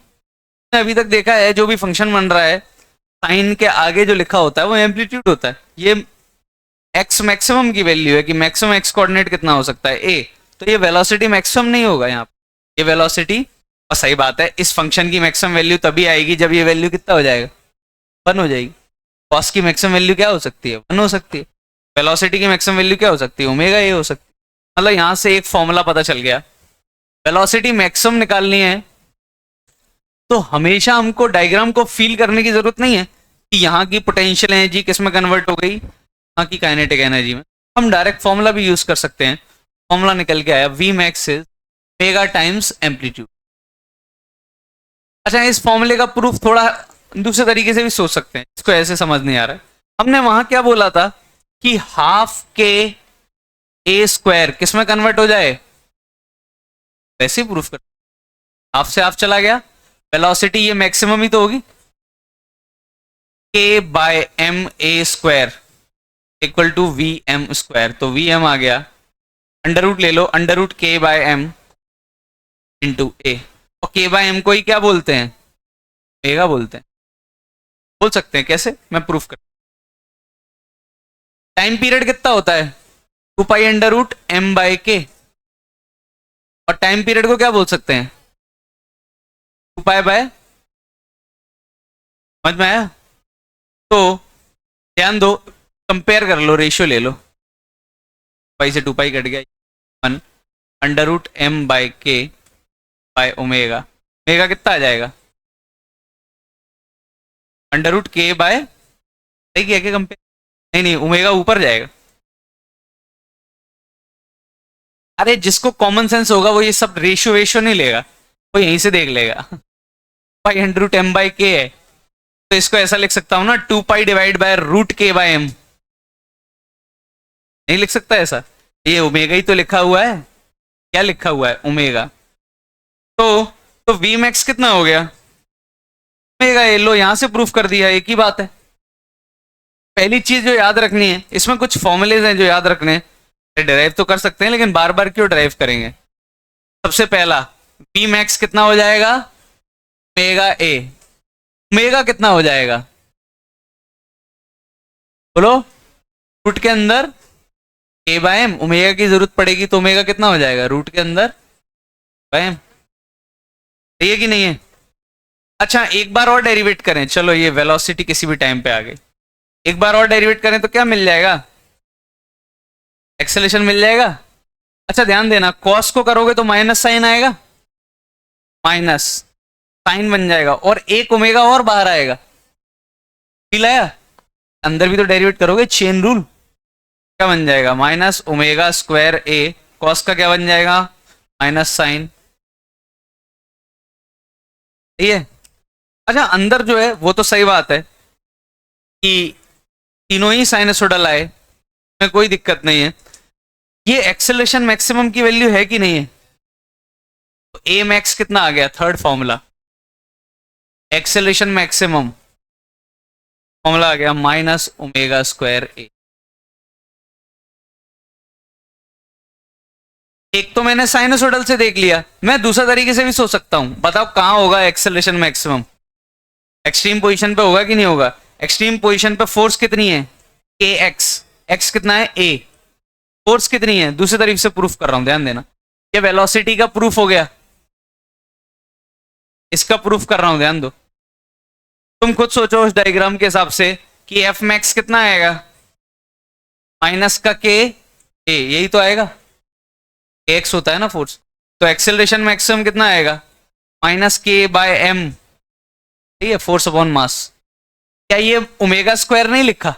अभी तक देखा है जो भी फंक्शन बन रहा है साइन के आगे जो लिखा होता है वो एम्पलीट्यूड होता है। ये एक्स मैक्सिमम की वैल्यू है कि मैक्सिमम एक्स कोऑर्डिनेट कितना हो सकता है ए, तो ये वेलोसिटी मैक्सिमम नहीं होगा यहाँ पे। ये वेलोसिटी, और सही बात है, इस फंक्शन की मैक्सिमम वैल्यू तभी आएगी जब ये वैल्यू कितना हो जाएगा, 1 हो जाएगी। कॉस की मैक्सिमम वैल्यू क्या हो सकती है, 1 हो सकती है। वेलोसिटी की मैक्सिमम वैल्यू क्या हो सकती है, ओमेगा ए हो सकती है। मतलब यहाँ से एक फॉर्मूला पता चल गया, वेलोसिटी मैक्सिमम निकालनी है तो हमेशा हमको डायग्राम को फील करने की जरूरत नहीं है कि यहाँ की पोटेंशियल एनर्जी किस में कन्वर्ट हो गई, यहाँ की काइनेटिक एनर्जी में। हम डायरेक्ट फॉर्मूला भी यूज कर सकते हैं। फॉर्मूला निकल के आया, V max is omega times amplitude. अच्छा, इस फॉर्मूले का प्रूफ थोड़ा दूसरे तरीके से भी सोच सकते हैं, इसको ऐसे समझ नहीं आ रहा है। हमने वहां क्या बोला था कि हाफ के ए स्क्वायर किस में कन्वर्ट हो जाए, वैसे ही प्रूफ कर। हाफ से हाफ चला गया, वेलोसिटी ये मैक्सिमम ही तो होगी, K by M A square equal to V M square. तो वी एम आ गया, अंडर रूट ले लो, under root K by M into A. और के बाय एम को ही क्या बोलते हैं, ओमेगा बोलते हैं। बोल सकते हैं कैसे, मैं प्रूफ कर। टाइम पीरियड कितना होता है, 2 pi under root M by K, और टाइम पीरियड को क्या बोल सकते हैं, 2 पाई बाय, समझ में आया? तो ध्यान दो, कंपेयर कर लो, रेशियो ले लो, पाई से 2 पाई कट गया, 1 अंडर रूट एम बाय के बाय ओमेगा। ओमेगा कितना आ जाएगा, अंडर रूट के बाय, सही किया क्या कंपेयर? नहीं नहीं, ओमेगा ऊपर जाएगा। अरे जिसको कॉमन सेंस होगा वो ये सब रेशियो वेशियो नहीं लेगा, वो यहीं से देख लेगा। Pi under root M by K है, तो इसको ऐसा लिख सकता हूं ना, 2 pi divide by root K by M. नहीं लिख सकता ऐसा, ये ओमेगा ही तो लिखा हुआ है। क्या लिखा हुआ है, ओमेगा। तो वी मैक्स कितना हो गया, ओमेगा ए। लो यहां से प्रूफ कर दिया, एक ही बात है। पहली चीज जो याद रखनी है, इसमें कुछ फॉर्मुलेज हैं जो याद रखने हैं। डिराइव तो कर सकते हैं लेकिन बार बार क्यों डिराइव करेंगे। सबसे पहला, वी मैक्स कितना हो जाएगा, ओमेगा ए। ओमेगा कितना हो जाएगा, बोलो, रूट के अंदर ए बाय एम। ओमेगा की जरूरत पड़ेगी तो ओमेगा कितना हो जाएगा, रूट के अंदर बाय एम। सही है कि नहीं है? अच्छा, एक बार और डेरिवेट करें, चलो ये वेलोसिटी किसी भी टाइम पे आ गई, एक बार और डेरिवेट करें तो क्या मिल जाएगा, एक्सेलेरेशन मिल जाएगा। अच्छा ध्यान देना, कॉस को करोगे तो माइनस साइन आएगा, माइनस साइन बन जाएगा, और एक ओमेगा और बाहर आएगा। फील आया? अंदर भी तो डेरिवेट करोगे, चेन रूल। क्या बन जाएगा, माइनस ओमेगा स्क्वायर ए, कॉस का क्या बन जाएगा, माइनस साइन। ठीक है? अच्छा, अंदर जो है वो तो सही बात है कि तीनों ही साइनसोइडल आए, में कोई दिक्कत नहीं है। ये एक्सेलरेशन मैक्सिमम की वैल्यू है कि नहीं है, तो ए मैक्स कितना आ गया, third formula, acceleration maximum formula आ गया माइनस ओमेगा स्क्वायर ए। एक तो मैंने साइनसोइडल से देख लिया, मैं दूसरा तरीके से भी सोच सकता हूं। बताओ कहां होगा एक्सेलरेशन मैक्सिमम, एक्सट्रीम पोजीशन पे होगा कि नहीं होगा? एक्सट्रीम पोजीशन पे फोर्स कितनी है, के एक्स, एक्स कितना है ए, फोर्स कितनी है, दूसरी तरीके से प्रूफ कर रहा हूं, ध्यान देना। ये वेलोसिटी का प्रूफ हो गया, इसका प्रूफ कर रहा हूं, ध्यान दो। तुम खुद सोचो उस डायग्राम के हिसाब से कि एफ मैक्स कितना आएगा, माइनस का के ए, यही तो आएगा, एक्स होता है ना फोर्स। तो एक्सेलरेशन मैक्सिमम कितना आएगा, माइनस के बाय एम, ठीक है, फोर्स अपॉन मास। क्या ये ओमेगा स्क्वायर नहीं लिखा,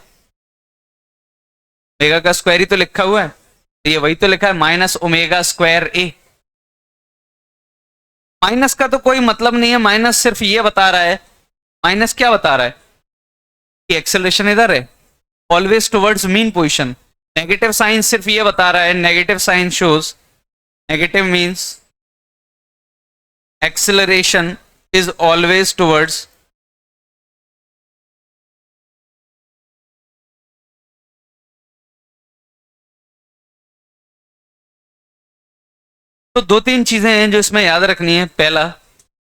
ओमेगा का स्क्वायर ही तो लिखा हुआ है, तो ये वही तो लिखा है, माइनस ओमेगा स्क्वायर ए। माइनस का तो कोई मतलब नहीं है, माइनस सिर्फ ये बता रहा है, माइनस क्या बता रहा है कि एक्सेलरेशन इधर है, always towards mean position. Negative sign सिर्फ ये बता रहा है, negative sign shows, negative means acceleration is always towards तो दो तीन चीजें हैं जो इसमें याद रखनी है। पहला,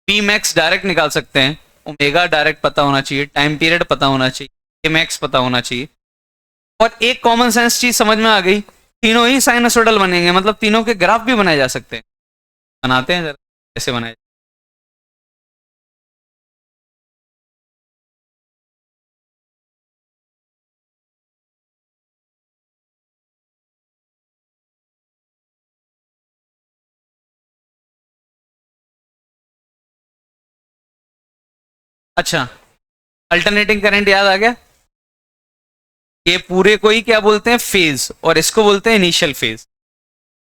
पी मैक्स डायरेक्ट निकाल सकते हैं, ओमेगा डायरेक्ट पता होना चाहिए, टाइम पीरियड पता होना चाहिए, के मैक्स पता होना चाहिए। और एक कॉमन सेंस चीज समझ में आ गई, तीनों ही साइनसोइडल बनेंगे, मतलब तीनों के ग्राफ भी बनाए जा सकते हैं। बनाते हैं जरा, कैसे बनाए। अच्छा, अल्टरनेटिंग करंट याद आ गया। ये पूरे को ही क्या बोलते हैं, फेज, और इसको बोलते हैं इनिशियल फेज।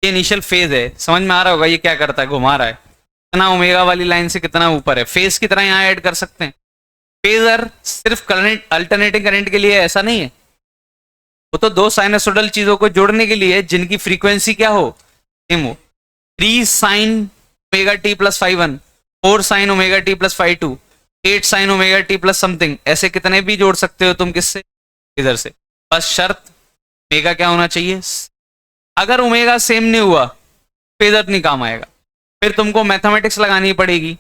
ये इनिशियल फेज है, समझ में आ रहा होगा ये क्या करता है, घुमा रहा है, कितना ओमेगा वाली लाइन से कितना ऊपर है। फेज की तरह यहाँ ऐड कर सकते हैं। फेजर सिर्फ करंट, अल्टरनेटिंग करंट के लिए ऐसा नहीं है, वो तो दो साइनसोइडल चीजों को जोड़ने के लिए जिनकी फ्रीक्वेंसी क्या हो, सेम हो। 3 sign omega T plus 5 1, 4 sign omega T plus 5 2, 8 sign omega T plus something, ऐसे कितने भी जोड़ सकते हो तुम, किससे, इधर से। बस शर्त ओमेगा क्या होना चाहिए। अगर ओमेगा सेम नहीं हुआ, फेजर नहीं काम आएगा, फिर तुमको मैथमेटिक्स लगानी पड़ेगी,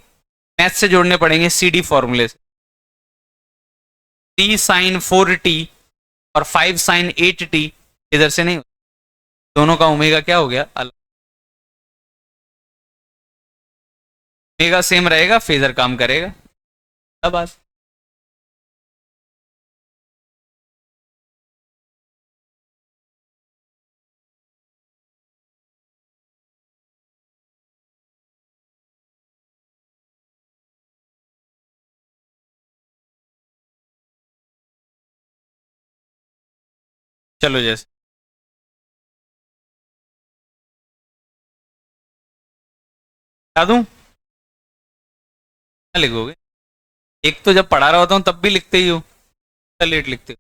मैथ से जोड़ने पड़ेंगे सीडी फॉर्मूले से। 3 साइन 4t और 5 साइन 8t इधर से नहीं, दोनों का ओमेगा क्या हो गया, अलग। ओमेगा सेम रहेगा, फेजर काम करेगा। अब बात, चलो जैसे बता दूं, क्या लिखोगे। एक तो जब पढ़ा रहा होता हूँ तब भी लिखते ही हो, लेट लिखते हो।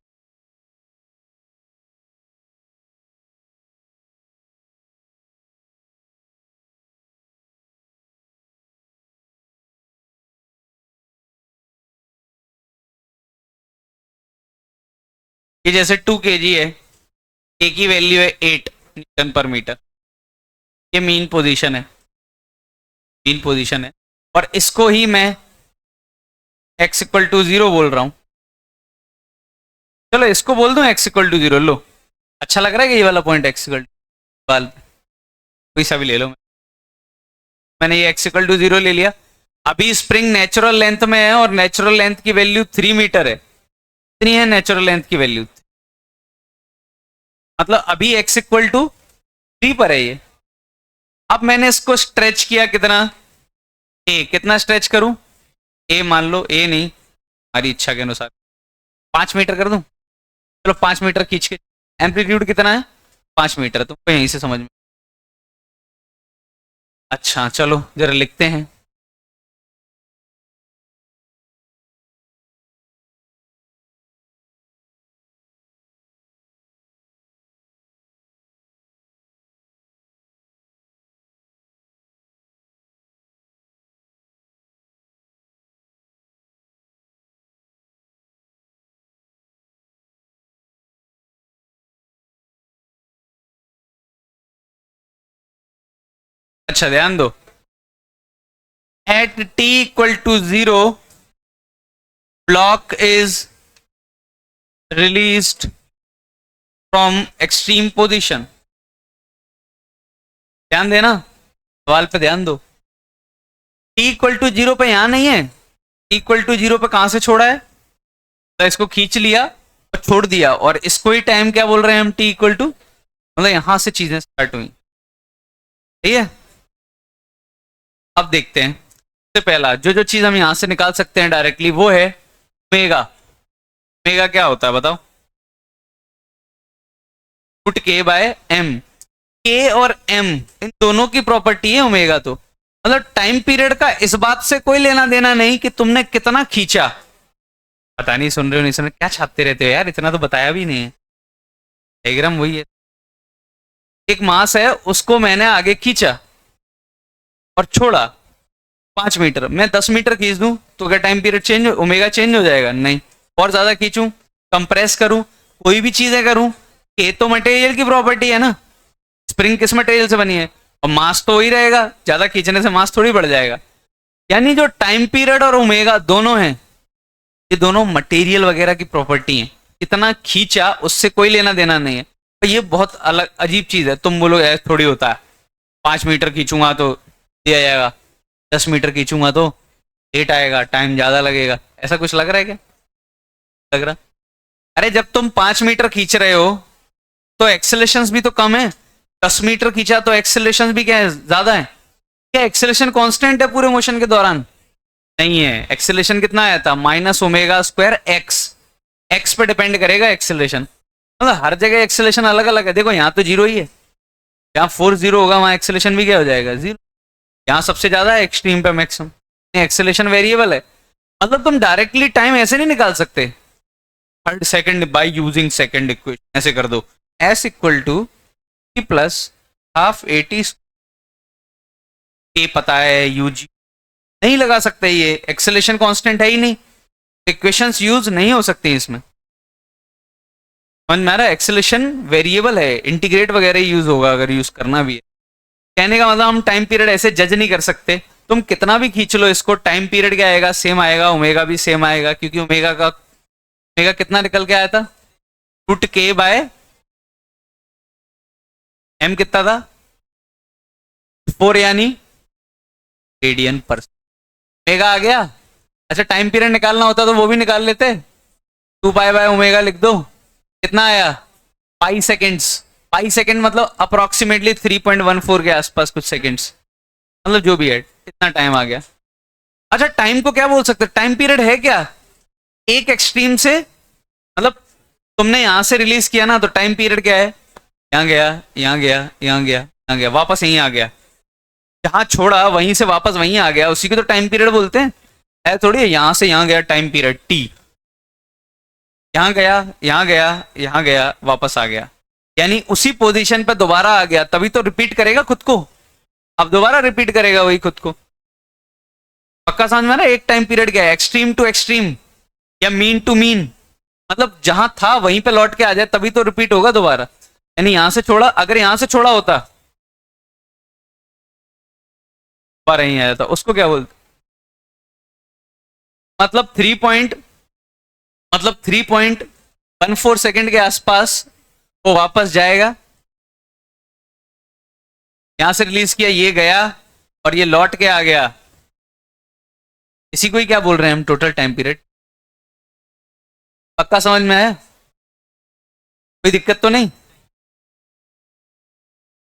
ये जैसे 2 kg है, ए की वैल्यू है 8 न्यूटन पर मीटर, ये मीन पोजीशन है, मीन पोजीशन है। और इसको ही मैं x इक्वल टू 0 बोल रहा हूं। चलो इसको बोल दूं x इक्वल टू 0, लो अच्छा लग रहा है कि ये वाला पॉइंट x इक्वल टू, कोई सा भी ले लो। मैंने ये x इक्वल टू 0 ले लिया। अभी स्प्रिंग नेचुरल लेंथ में है और नेचुरल लेंथ की वैल्यू 3 मीटर है। कितनी है नेचुरल लेंथ की वैल्यू, मतलब अभी x इक्वल टू 3 पर है ये। अब मैंने इसको स्ट्रेच किया कितना, a, कितना स्ट्रेच करूं, a मान लो, a नहीं, हमारी इच्छा के अनुसार 5 मीटर कर दूं। चलो 5 मीटर खींच के, एम्पलीट्यूड कितना है 5 मीटर, तुमको यहीं से समझ में। अच्छा चलो जरा लिखते हैं। अच्छा ध्यान दो, at t equal to 0 block is released from extreme position. ध्यान देना, सवाल पे ध्यान दो। t इक्वल टू 0 पे यहां नहीं है, t इक्वल टू 0 पे कहां से छोड़ा है, तो इसको खींच लिया और छोड़ दिया, और इसको ही टाइम क्या बोल रहे हैं हम, t इक्वल टू, मतलब यहां से चीजें स्टार्ट हुई। ठीक है, अब देखते हैं। सबसे पहला जो चीज हम यहां से निकाल सकते हैं डायरेक्टली वो है ओमेगा। ओमेगा क्या होता है बताओ, रूट के बाय एम। के और एम इन दोनों की प्रॉपर्टी है ओमेगा, तो मतलब टाइम पीरियड का इस बात से कोई लेना देना नहीं कि तुमने कितना खींचा। पता नहीं सुन रहे हो नहीं सुन रहे, क्या छापते रहते हो यार, इतना तो बताया भी नहीं है। डायग्राम वही है, एक मास है उसको मैंने आगे खींचा और छोड़ा 5 मीटर, मैं 10 मीटर खींच दूं तो क्या time period change, omega change हो जाएगा? नहीं। और ज्यादा खींचूं, कंप्रेस करूं, कोई भी चीजें करूं, ये तो मटेरियल की प्रॉपर्टी है ना, स्प्रिंग किस मटेरियल से बनी है, और मास तो वही रहेगा, ज्यादा खींचने से मास थोड़ी बढ़ जाएगा। यानी जो टाइम पीरियड और ओमेगा दोनों हैं, ये दोनों मटेरियल वगैरह की प्रॉपर्टी हैं। कितना खींचा उससे कोई लेना देना नहीं है। तो ये बहुत अलग अजीब चीज है। तुम बोलो ऐसा थोड़ी होता है, 5 मीटर खींचूंगा तो दिया जाएगा, 10 मीटर खींचूंगा तो लेट आएगा, टाइम ज्यादा लगेगा, ऐसा कुछ लग रहा है क्या? लग रहा? अरे जब तुम 5 मीटर खींच रहे हो तो एक्सेलेरेशन भी तो कम है, 10 मीटर खींचा तो एक्सेलेरेशन भी क्या है, ज्यादा है। क्या एक्सेलेरेशन कांस्टेंट है पूरे मोशन के दौरान? नहीं है। एक्सेलेरेशन कितना आया था? -ओमेगा² एक्स, एक्स पे डिपेंड करेगा एक्सेलेरेशन। मतलब हर जगह एक्सेलेरेशन अलग अलग है। देखो यहाँ तो जीरो ही है, जहाँ फोर्स जीरो होगा वहां एक्सेलेरेशन भी क्या हो जाएगा? जीरो। यहाँ सबसे ज्यादा है एक्सट्रीम पे मैक्सिमम, एक्सेलेरेशन वेरिएबल है। मतलब तुम डायरेक्टली टाइम ऐसे नहीं निकाल सकते, third second by using second equation ऐसे कर दो, S equal to T plus half AT, पता है यूजी, नहीं लगा सकते, ये एक्सेलेरेशन कांस्टेंट है ही नहीं, इक्वेशंस यूज नहीं हो सकती इसमें। समझ में आ रहा है? एक्सेलेरेशन वेरिएबल है, इंटीग्रेट वगैरह यूज होगा अगर यूज करना भी है। कहने का मतलब हम टाइम पीरियड ऐसे जज नहीं कर सकते। तुम कितना भी खींच लो इसको, टाइम पीरियड क्या आएगा? सेम आएगा, ओमेगा भी सेम आएगा, क्योंकि ओमेगा कितना निकल के आया था? √k/m कितना था? 4, यानी रेडियन पर ओमेगा आ गया। अच्छा टाइम पीरियड निकालना होता तो वो भी निकाल लेते, 2π/ओमेगा लिख दो, कितना आया? पाई सेकेंड्स। पाई सेकेंड मतलब अप्रोक्सीमेटली 3.14 के आसपास कुछ सेकेंड्स, मतलब जो भी है इतना टाइम आ गया। अच्छा टाइम को क्या बोल सकते? टाइम पीरियड है क्या? एक एक्सट्रीम से, मतलब तुमने यहां से रिलीज किया ना, तो टाइम पीरियड क्या है? यहाँ गया, यहाँ गया, यहाँ गया, यहाँ गया, वापस यहीं आ गया, जहां छोड़ा वहीं से वापस वहीं आ गया, उसी को तो टाइम पीरियड बोलते हैं। है थोड़ी है यहां से यहाँ गया टाइम पीरियड T, यहाँ गया, यहाँ गया, यहाँ गया, वापस आ गया, यानी उसी पोजीशन पे दोबारा आ गया, तभी तो रिपीट करेगा खुद को। अब दोबारा रिपीट करेगा वही खुद को। पक्का समझ में ना? एक टाइम पीरियड क्या है? एक्सट्रीम टू एक्सट्रीम या मीन टू मीन, मतलब जहां था वहीं पे लौट के आ जाए तभी तो रिपीट होगा दोबारा। यानी यहां से छोड़ा, अगर यहां से छोड़ा होता दोबारा यहीं आया था, उसको क्या बोलते? मतलब 3.14 सेकंड के आसपास वो वापस जाएगा। यहां से रिलीज किया, ये गया और ये लौट के आ गया, इसी को ही क्या बोल रहे हैं हम? Total time period. पक्का समझ में आया? कोई दिक्कत तो नहीं?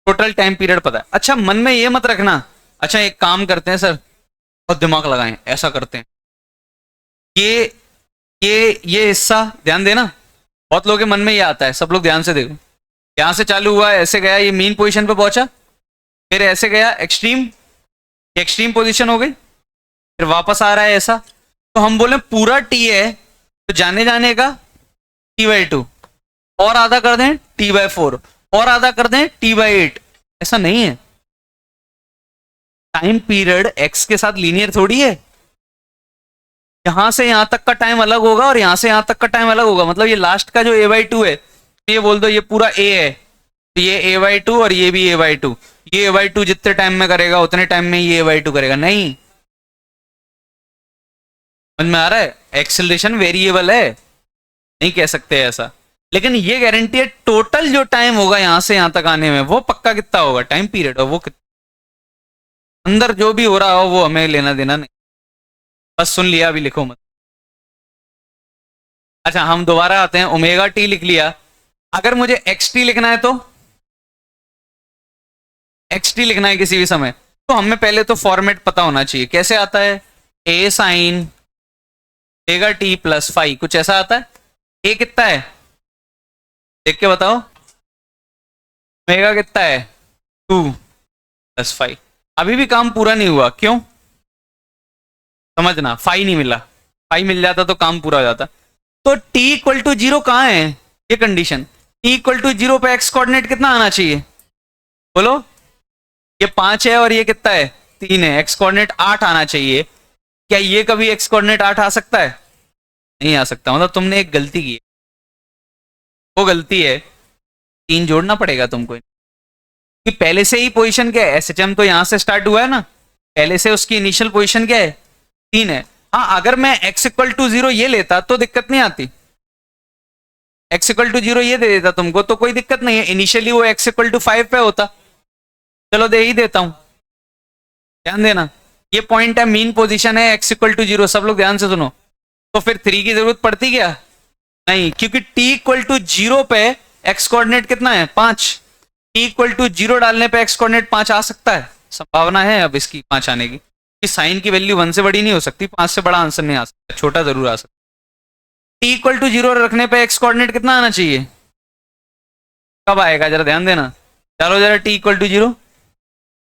टोटल टाइम पीरियड पता है। अच्छा मन में ये मत रखना, अच्छा एक काम करते हैं सर, बहुत दिमाग लगाएं, ऐसा करते हैं, ये ये हिस्सा ध्यान देना, बहुत लोगों के मन में ये आता है, सब लोग ध्यान से देखो। यहां से चालू हुआ, ऐसे गया, ये मीन पोजीशन पे पहुंचा, फिर ऐसे गया एक्सट्रीम, एक्सट्रीम पोजीशन हो गई, फिर वापस आ रहा है ऐसा। तो हम बोले पूरा T है तो जाने जाने का T/2, और आधा कर दें T/4, और आधा कर दें T/8। ऐसा नहीं है, टाइम पीरियड x के साथ लीनियर थोड़ी है। यहां से यहां तक का टाइम अलग होगा और यहां से यहां तक का टाइम अलग होगा। मतलब ये लास्ट का जो a/2 है, ये बोल दो ये पूरा a है, तो ये a/2 और ये भी a/2, ये a/2 जितने टाइम में करेगा उतने टाइम में ये a/2 करेगा। नहीं, समझ में आ रहा है? एक्सेलरेशन वेरिएबल है, नहीं कह सकते ऐसा, लेकिन ये गारंटी है टोटल जो टाइम होगा यहां से यहां तक आने में वो पक्का कितना होगा टाइम पीरियड, और वो अंदर जो भी हो रहा हो वो हमें लेना देना नहीं, बस सुन लिया, अभी लिखो मत। अच्छा हम दोबारा आते हैं, ओमेगा टी लिख लिया, अगर मुझे XT लिखना है तो XT लिखना है किसी भी समय, तो हमें पहले तो फॉर्मेट पता होना चाहिए। कैसे आता है? A sign omega T plus five, कुछ ऐसा आता है। A कितना है देख के बताओ, ओमेगा कितना है 2+5। अभी भी काम पूरा नहीं हुआ, क्यों? समझना, फाई नहीं मिला, फाई मिल जाता तो काम पूरा हो जाता। तो T = 0 कहाँ है? ये कंडीशन, इक्वल टू 0 पे एक्स कोऑर्डिनेट कितना आना चाहिए बोलो? ये 5 है और ये कितना है 3 है, एक्स कोऑर्डिनेट 8 आना चाहिए। क्या ये कभी एक्स कोऑर्डिनेट 8 आ सकता है? नहीं आ सकता। मतलब तुमने एक गलती की है। वो गलती है 3 जोड़ना पड़ेगा तुमको, कि पहले से ही पोजीशन क्या है, एसएचएम तो यहां से स्टार्ट हुआ है ना, पहले से उसकी इनिशियल पोजीशन क्या है 3 है। हाँ अगर मैं x इक्वल टू 0 ये लेता तो दिक्कत नहीं आती, x इक्वल टू 0 ये दे देता तुमको तो कोई दिक्कत नहीं है, इनिशियली वो x इक्वल टू 5 पे होता। चलो दे ही देता हूं, ध्यान देना ये पॉइंट है, मीन पोजीशन है x इक्वल टू 0, सब लोग ध्यान से सुनो। तो फिर 3 की जरूरत पड़ती क्या? नहीं, क्योंकि t इक्वल टू 0 पे x कोऑर्डिनेट कितना है 5, t इक्वल टू 0 डालने पे x कोऑर्डिनेट 5 आ सकता है, संभावना है अब इसकी 5 आने की, कि साइन की वैल्यू 1 से बड़ी नहीं हो सकती, 5 से बड़ा आंसर नहीं आ सकता, छोटा जरूर आ सकता। t इक्वल टू 0 रखने पे x कोऑर्डिनेट कितना आना चाहिए, कब आएगा जरा ध्यान देना। चलो जरा t इक्वल टू 0,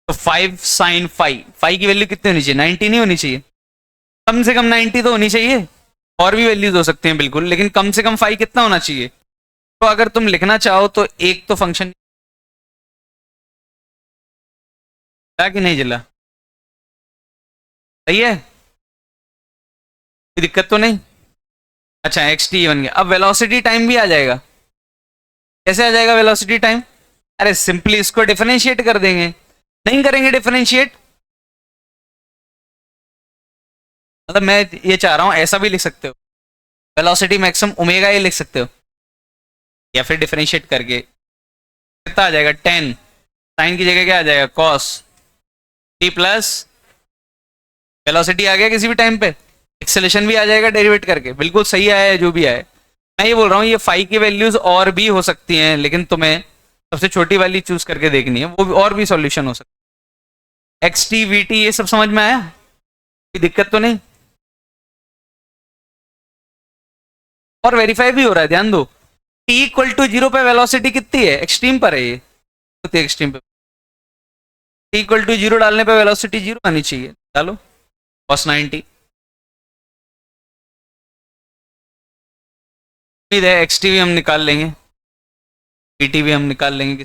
तो 5 साइन 5 की वैल्यू कितनी होनी चाहिए 90 नहीं होनी चाहिए, कम से कम 90 तो होनी चाहिए, और भी वैल्यूज हो सकती हैं बिल्कुल, लेकिन कम से कम 5 कितना होना चाहिए। तो अगर तुम लिखना चाहो तो एक तो फंक्शन कि नहीं जिला, सही है, कोई दिक्कत तो नहीं। अच्छा एक्स टी बन गया, अब वेलोसिटी टाइम भी आ जाएगा। कैसे आ जाएगा वेलोसिटी टाइम? अरे सिंपली इसको डिफरेंशिएट कर देंगे। नहीं करेंगे डिफरेंशिएट, मतलब मैं ये चाह रहा हूं ऐसा भी लिख सकते हो, वेलोसिटी मैक्सिमम ओमेगा ये लिख सकते हो, या फिर डिफरेंशिएट करके कितना आ जाएगा 10, साइन की जगह क्या आ जाएगा कॉस टी प्लस वेलोसिटी आ गया किसी भी टाइम पे, एक्सेलेरेशन भी आ जाएगा डेरिवेट करके, बिल्कुल सही आया है जो भी आया है। मैं ये बोल रहा हूँ ये फाई की वैल्यूज और भी हो सकती हैं, लेकिन तुम्हें सबसे छोटी वाली चूज करके देखनी है, वो भी और भी सॉल्यूशन हो सकता है। एक्स टी वी टी ये सब समझ में आया, कोई दिक्कत तो नहीं? और वेरीफाई भी हो रहा है, ध्यान दो। टी इक्वल टू 0 पे वेलोसिटी कितनी है, एक्सट्रीम पर है ये, एक्सट्रीम पे टी इक्वल टू 0 डालने पे वेलोसिटी 0 आनी चाहिए, डालो cos 90, उम्मीद है एक्स टी भी हम निकाल लेंगे, पी टी भी हम निकाल लेंगे।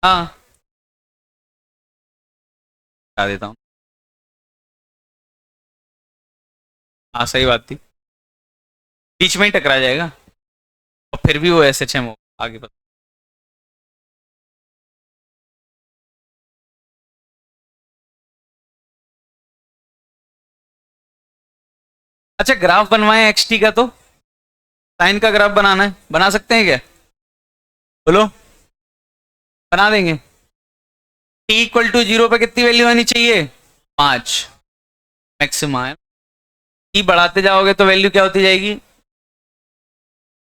हाँ बता देता हूँ, हाँ सही बात थी, बीच में ही टकरा जाएगा, और फिर भी वो एस एच एम हो आगे पता। अच्छा ग्राफ बनवाए एक्स टी का, तो साइन का ग्राफ बनाना है, बना सकते हैं क्या बोलो? बना देंगे। टी इक्वल टू 0 पे कितनी वैल्यू आनी चाहिए 5 मैक्सिमम है, टी बढ़ाते जाओगे तो वैल्यू क्या होती जाएगी,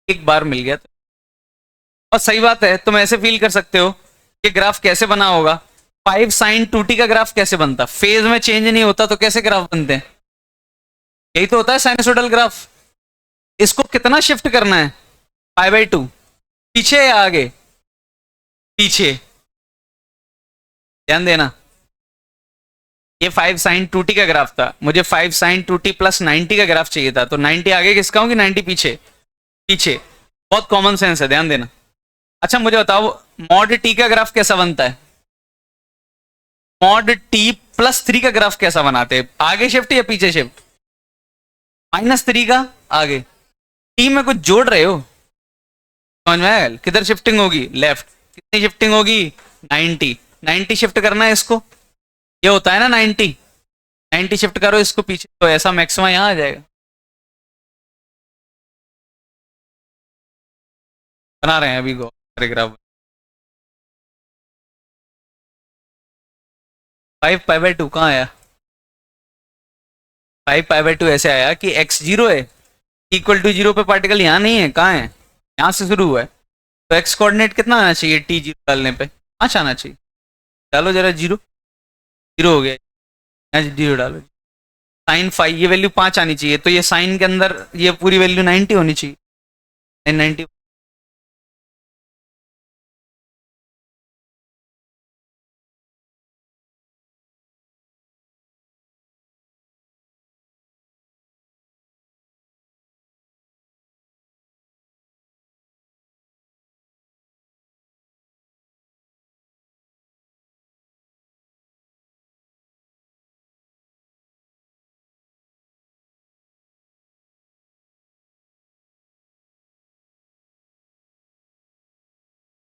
एक बार मिल गया तो। और सही बात है, तुम ऐसे फील कर सकते हो कि ग्राफ कैसे बना होगा, 5 साइन 2t का ग्राफ कैसे बनता, फेज में चेंज नहीं होता तो कैसे ग्राफ बनते हैं, यही तो होता है साइनसोइडल ग्राफ। इसको कितना शिफ्ट करना है π/2, पीछे या आगे, पीछे, ध्यान देना। ये 5 साइन 2t का ग्राफ था, मुझे 5 साइन 2t प्लस 90 का ग्राफ चाहिए था, तो 90 आगे किसका होगी 90 पीछे, पीछे, बहुत कॉमन सेंस है, ध्यान देना। अच्छा मुझे बताओ मॉड टी का ग्राफ कैसा बनता है, मॉड टी प्लस 3 का ग्राफ कैसा बनाते हैं, आगे शिफ्ट या पीछे शिफ्ट, -3 का आगे, टी में कुछ जोड़ रहे हो, समझ में आया, किधर शिफ्टिंग होगी लेफ्ट, कितनी शिफ्टिंग होगी 90, 90 शिफ्ट करना है इसको, ये होता है ना 90, 90 शिफ्ट करो इसको पीछे, तो ऐसा मैक्सिमम यहाँ आ जाएगा। बना रहे हैं अभी को ग्राफ, 5π/2 कहाँ आया, 5π/2 ऐसे आया कि x 0 है, इक्वल टू 0 पे पार्टिकल यहाँ नहीं है, कहाँ है, यहाँ से शुरू हुआ है, तो x कोऑर्डिनेट कितना आना चाहिए t 0 डालने पे 5 आना चाहिए, डालो जरा 0, 0 हो गया, यहाँ 0 डालो, साइन 5 ये वैल्यू 5 आनी चाहिए, तो ये साइन के अंदर ये पूरी वैल्यू 90 होनी चाहिए, 90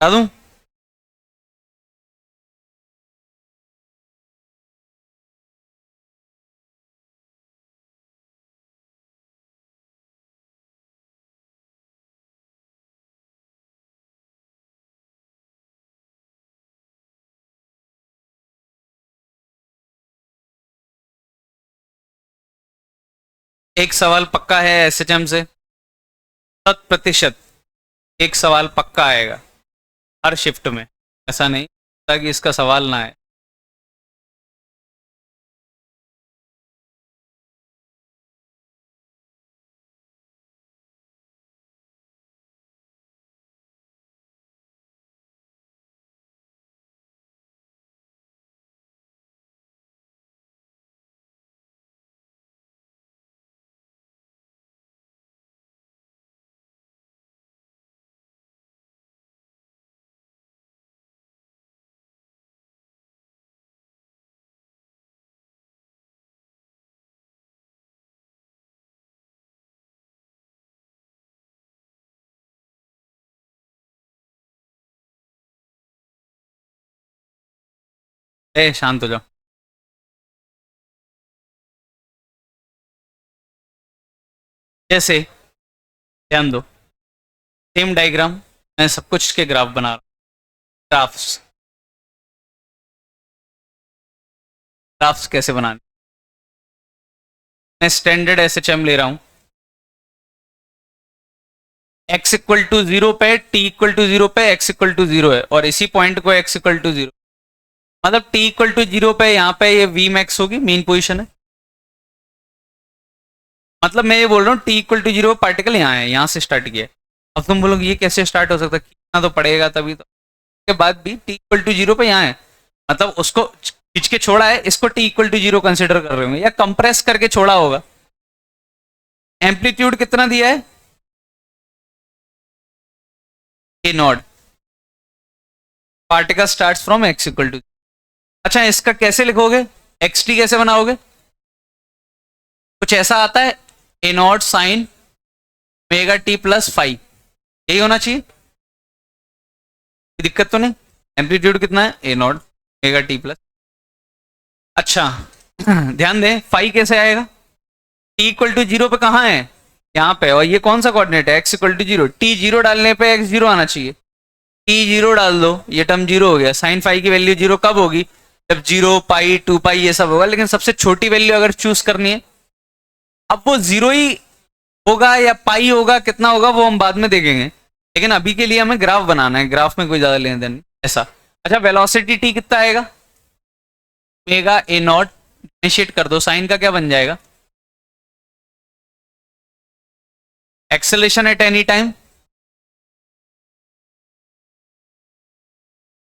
बता दूं? एक सवाल पक्का है एसएचएम से, 100%। एक सवाल पक्का आएगा हर शिफ्ट में, ऐसा नहीं ताकि इसका सवाल ना आए। ए शांत हो जाओ। जैसे ध्यान दो, सेम डायग्राम, मैं सब कुछ के ग्राफ बना रहा हूँ। ग्राफ्स, ग्राफ्स कैसे बनाने? मैं स्टैंडर्ड एसएचएम ले रहा हूँ। x इक्वल टू 0 पे, t इक्वल टू 0 पे x इक्वल टू 0 है, और इसी पॉइंट को x इक्वल टू 0, मतलब t इक्वल टू 0 पे यहाँ पे ये v मैक्स होगी, मेन पोजीशन है। मतलब मैं ये बोल रहा हूँ t इक्वल टू 0 पार्टिकल यहाँ है, यहाँ से स्टार्ट किया है। अब तुम बोलोगे ये कैसे स्टार्ट हो सकता है, खींचना तो पड़ेगा तभी तो। के बाद भी t इक्वल टू 0 पे यहाँ है, मतलब उसको खींच के छोड़ा है, इसको t इक्वल टू 0 कंसिडर कर रहे होंगे, या कंप्रेस करके छोड़ा होगा। एम्पलीट्यूड कितना दिया है? A nought. Particle starts from x equal to. अच्छा, इसका कैसे लिखोगे, xt कैसे बनाओगे? कुछ ऐसा आता है, A nought sine omega T plus five, यही होना चाहिए, कोई दिक्कत तो नहीं। एम्पलीट्यूड कितना है? A not omega T plus. अच्छा ध्यान दें, फाइव कैसे आएगा? टी इक्वल टू 0 पे कहाँ है? यहाँ पे, और ये कौन सा कोऑर्डिनेट है? x equal to 0। टी 0 डालने पे x 0 आना चाहिए, टी 0 डाल दो, ये टर्म 0 हो गया। साइन फाइव की वैल्यू 0 कब होगी? जब 0 पाई 2 पाई ये सब होगा, लेकिन सबसे छोटी वैल्यू अगर चूज करनी है, अब वो 0 ही होगा या पाई होगा, कितना होगा वो हम बाद में देखेंगे, लेकिन अभी के लिए हमें ग्राफ बनाना है, ग्राफ में कोई ज्यादा लेने देन ऐसा। अच्छा, वेलोसिटी टी कितना आएगा? ओमेगा ए नॉट, डिफरेंशिएट कर दो, साइन का क्या बन जाएगा? Acceleration at any time,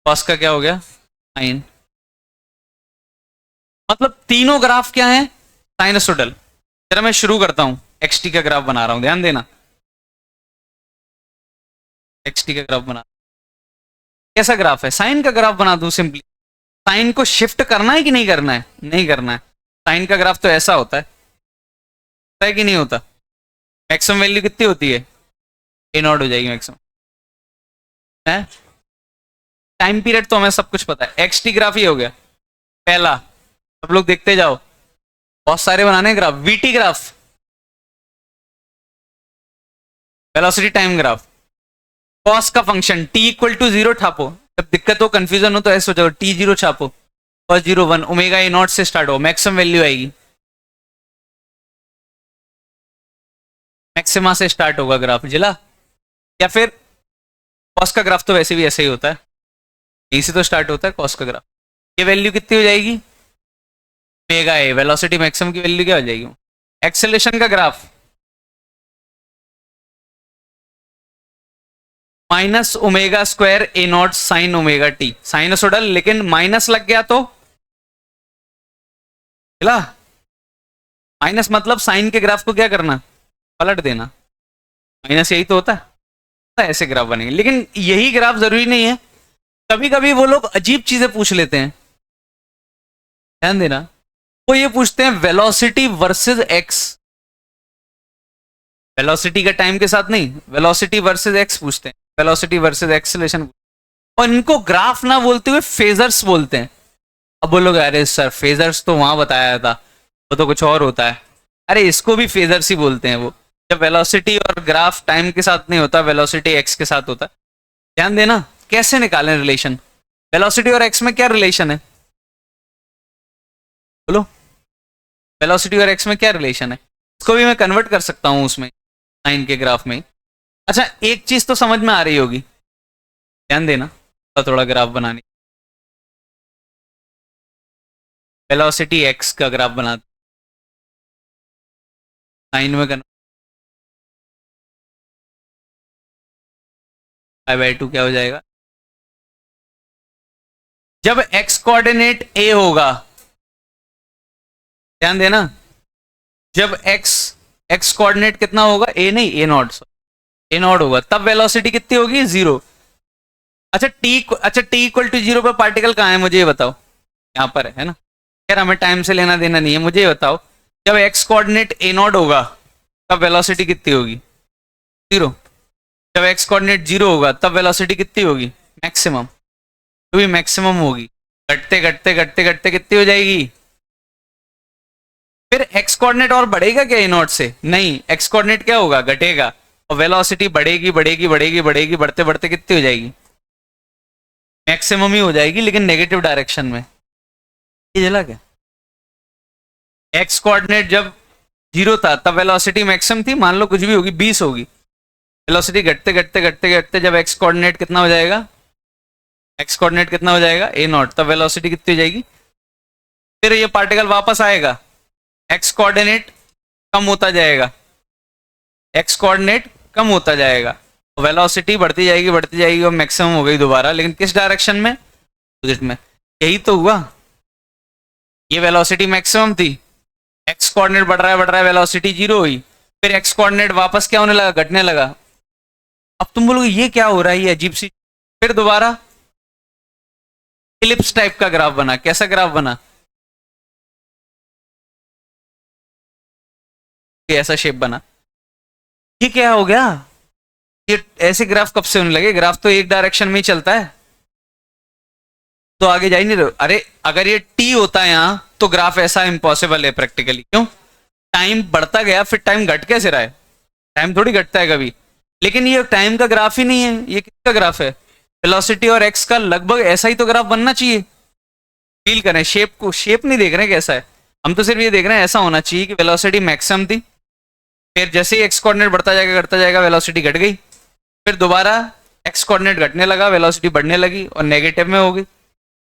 cos का क्या हो गया? साइन। मतलब तीनों ग्राफ क्या है? साइनसोइडल। जरा मैं शुरू करता हूं, एक्सटी का ग्राफ बना रहा हूं, ध्यान देना। एक्सटी का ग्राफ बना, कैसा ग्राफ है? साइन का ग्राफ बना दूं सिंपली। साइन को शिफ्ट करना है कि नहीं करना है? नहीं करना है। साइन का ग्राफ तो ऐसा होता है कि नहीं होता? मैक्सिमम वैल्यू कितनी होती है? ए नॉट हो जाएगी मैक्सिमम है। टाइम पीरियड तो हमें सब कुछ पता है। एक्सटी ग्राफ ही हो गया पहला, सब लोग देखते जाओ, बहुत सारे बनाने graph. VT graph, velocity time graph, cos का फंक्शन टी इक्वल टू 0 छापो, जब दिक्कत हो कंफ्यूजन हो तो ऐसे सोचो, टी 0 छापो, कॉस 0 1, ओमेगा ए नॉट से स्टार्ट हो, मैक्सिमम वैल्यू आएगी, मैक्सिमा से स्टार्ट होगा ग्राफ जिला। या फिर कॉस का ग्राफ तो वैसे भी ऐसे ही होता है, यहीं से तो स्टार्ट होता है कॉस का ग्राफ। ये वैल्यू कितनी हो जाएगी? ओमेगा ए, वेलोसिटी मैक्सिमम की वैल्यू क्या हो जाएगी? एक्सेलेरेशन का ग्राफ माइनस ओमेगा स्क्वायर ए nought sine omega T, sinusoidal, लेकिन माइनस लग गया तो चला, माइनस मतलब साइन के ग्राफ को क्या करना? पलट देना। माइनस यही तो होता है, ऐसे ग्राफ बनेंगे। लेकिन यही ग्राफ जरूरी नहीं है, कभी कभी वो लोग अजीब चीजें पूछ लेते हैं, ध्यान देना। वो ये पूछते हैं वेलोसिटी वर्सेस एक्स, वेलोसिटी का टाइम के साथ नहीं, वेलोसिटी वर्सेस एक्स पूछते हैं, वेलोसिटी वर्सेस एक्सेलरेशन। और इनको ग्राफ ना बोलते हुए फेजर्स बोलते हैं। अब बोलोगे अरे सर फेजर्स तो वहां बताया था, वो तो कुछ और होता है। अरे इसको भी फेजर्स ही बोलते हैं वो, जब वेलोसिटी और ग्राफ टाइम के साथ नहीं होता, वेलोसिटी एक्स के साथ होता है। ध्यान देना कैसे निकालें रिलेशन, वेलोसिटी और एक्स में क्या रिलेशन है, बोलो, वेलोसिटी और एक्स में क्या रिलेशन है। इसको भी मैं कन्वर्ट कर सकता हूं उसमें, साइन के ग्राफ में। अच्छा एक चीज तो समझ में आ रही होगी, ध्यान देना, थोड़ा थोड़ा ग्राफ बनाने, वेलोसिटी एक्स का ग्राफ बना, साइन में करना, 5/2 क्या हो जाएगा, जब एक्स कोऑर्डिनेट ए होगा, ध्यान देना, जब एक्स एक्स कोऑर्डिनेट कितना होगा, ए नहीं ए नॉट, ए नॉट होगा, तब वेलोसिटी कितनी होगी, 0। अच्छा टी इक्वल टू 0 पर पार्टिकल कहाँ है मुझे ये बताओ, यहाँ पर है ना, यार हमें टाइम से लेना देना नहीं है, मुझे ये बताओ जब एक्स कोऑर्डिनेट ए नॉट होगा तब वेलोसिटी कितनी होगी, 0। जब एक्स कोऑर्डिनेट 0 होगा तब वेलोसिटी कितनी होगी, मैक्सिमम, तो भी मैक्सिमम होगी, घटते घटते घटते घटते कितनी हो जाएगी। फिर एक्स कोऑर्डिनेट और बढ़ेगा क्या ए नॉट से, नहीं, एक्स कोऑर्डिनेट क्या होगा, घटेगा, और वेलोसिटी बढ़ेगी बढ़ेगी बढ़ेगी बढ़ेगी, बढ़ते बढ़ते कितनी हो जाएगी, मैक्सिमम ही हो जाएगी, लेकिन नेगेटिव डायरेक्शन में। ये चला क्या, एक्स कोऑर्डिनेट जब 0 था तब वेलोसिटी मैक्सिमम थी, मान लो कुछ भी होगी 20 होगी, वेलोसिटी घटते घटते घटते घटते जब एक्स कोऑर्डिनेट कितना हो जाएगा, एक्स कोऑर्डिनेट कितना हो जाएगा ए नॉट, तब वेलोसिटी कितनी हो जाएगी। फिर ये पार्टिकल वापस आएगा, एक्स कोऑर्डिनेट कम होता जाएगा, एक्स कोऑर्डिनेट कम होता जाएगा, वेलोसिटी बढ़ती जाएगी और मैक्सिमम हो गई दोबारा, लेकिन किस डायरेक्शन में, अपोजिट में। यही तो हुआ, ये वेलोसिटी मैक्सिमम थी, एक्स कोऑर्डिनेट बढ़ रहा है, वेलोसिटी 0 हुई, फिर एक्स कोऑर्डिनेट वापस क्या होने लगा, घटने लगा। अब तुम बोलोगे ये क्या हो रहा है, ये अजीब सी, फिर दोबारा इलिप्स टाइप का ग्राफ बना, कैसा ग्राफ बना, ऐसा शेप बना, ये क्या हो गया, ये ऐसे ग्राफ कब से होने लगे, ग्राफ तो एक डायरेक्शन में ही चलता है, तो आगे जा ही नहीं रहे। अरे अगर ये टी होता है यहाँ तो ग्राफ ऐसा इम्पॉसिबल है प्रैक्टिकली, क्यों, टाइम बढ़ता गया फिर टाइम घट कैसे रहा है, टाइम थोड़ी घटता है कभी, लेकिन ये टाइम का ग्राफ ही नहीं है, ये किसका ग्राफ है, वेलोसिटी और एक्स का लगभग ऐसा ही तो ग्राफ बनना चाहिए। फील करें शेप को, शेप नहीं देख रहे हैं कैसा है, हम तो सिर्फ ये देख रहे हैं ऐसा होना चाहिए कि वेलोसिटी मैक्सिमम थी, फिर जैसे ही एक्स कोऑर्डिनेट बढ़ता जाएगा वेलोसिटी घट गई, फिर दोबारा एक्स कोऑर्डिनेट घटने लगा, वेलोसिटी बढ़ने लगी और नेगेटिव में होगी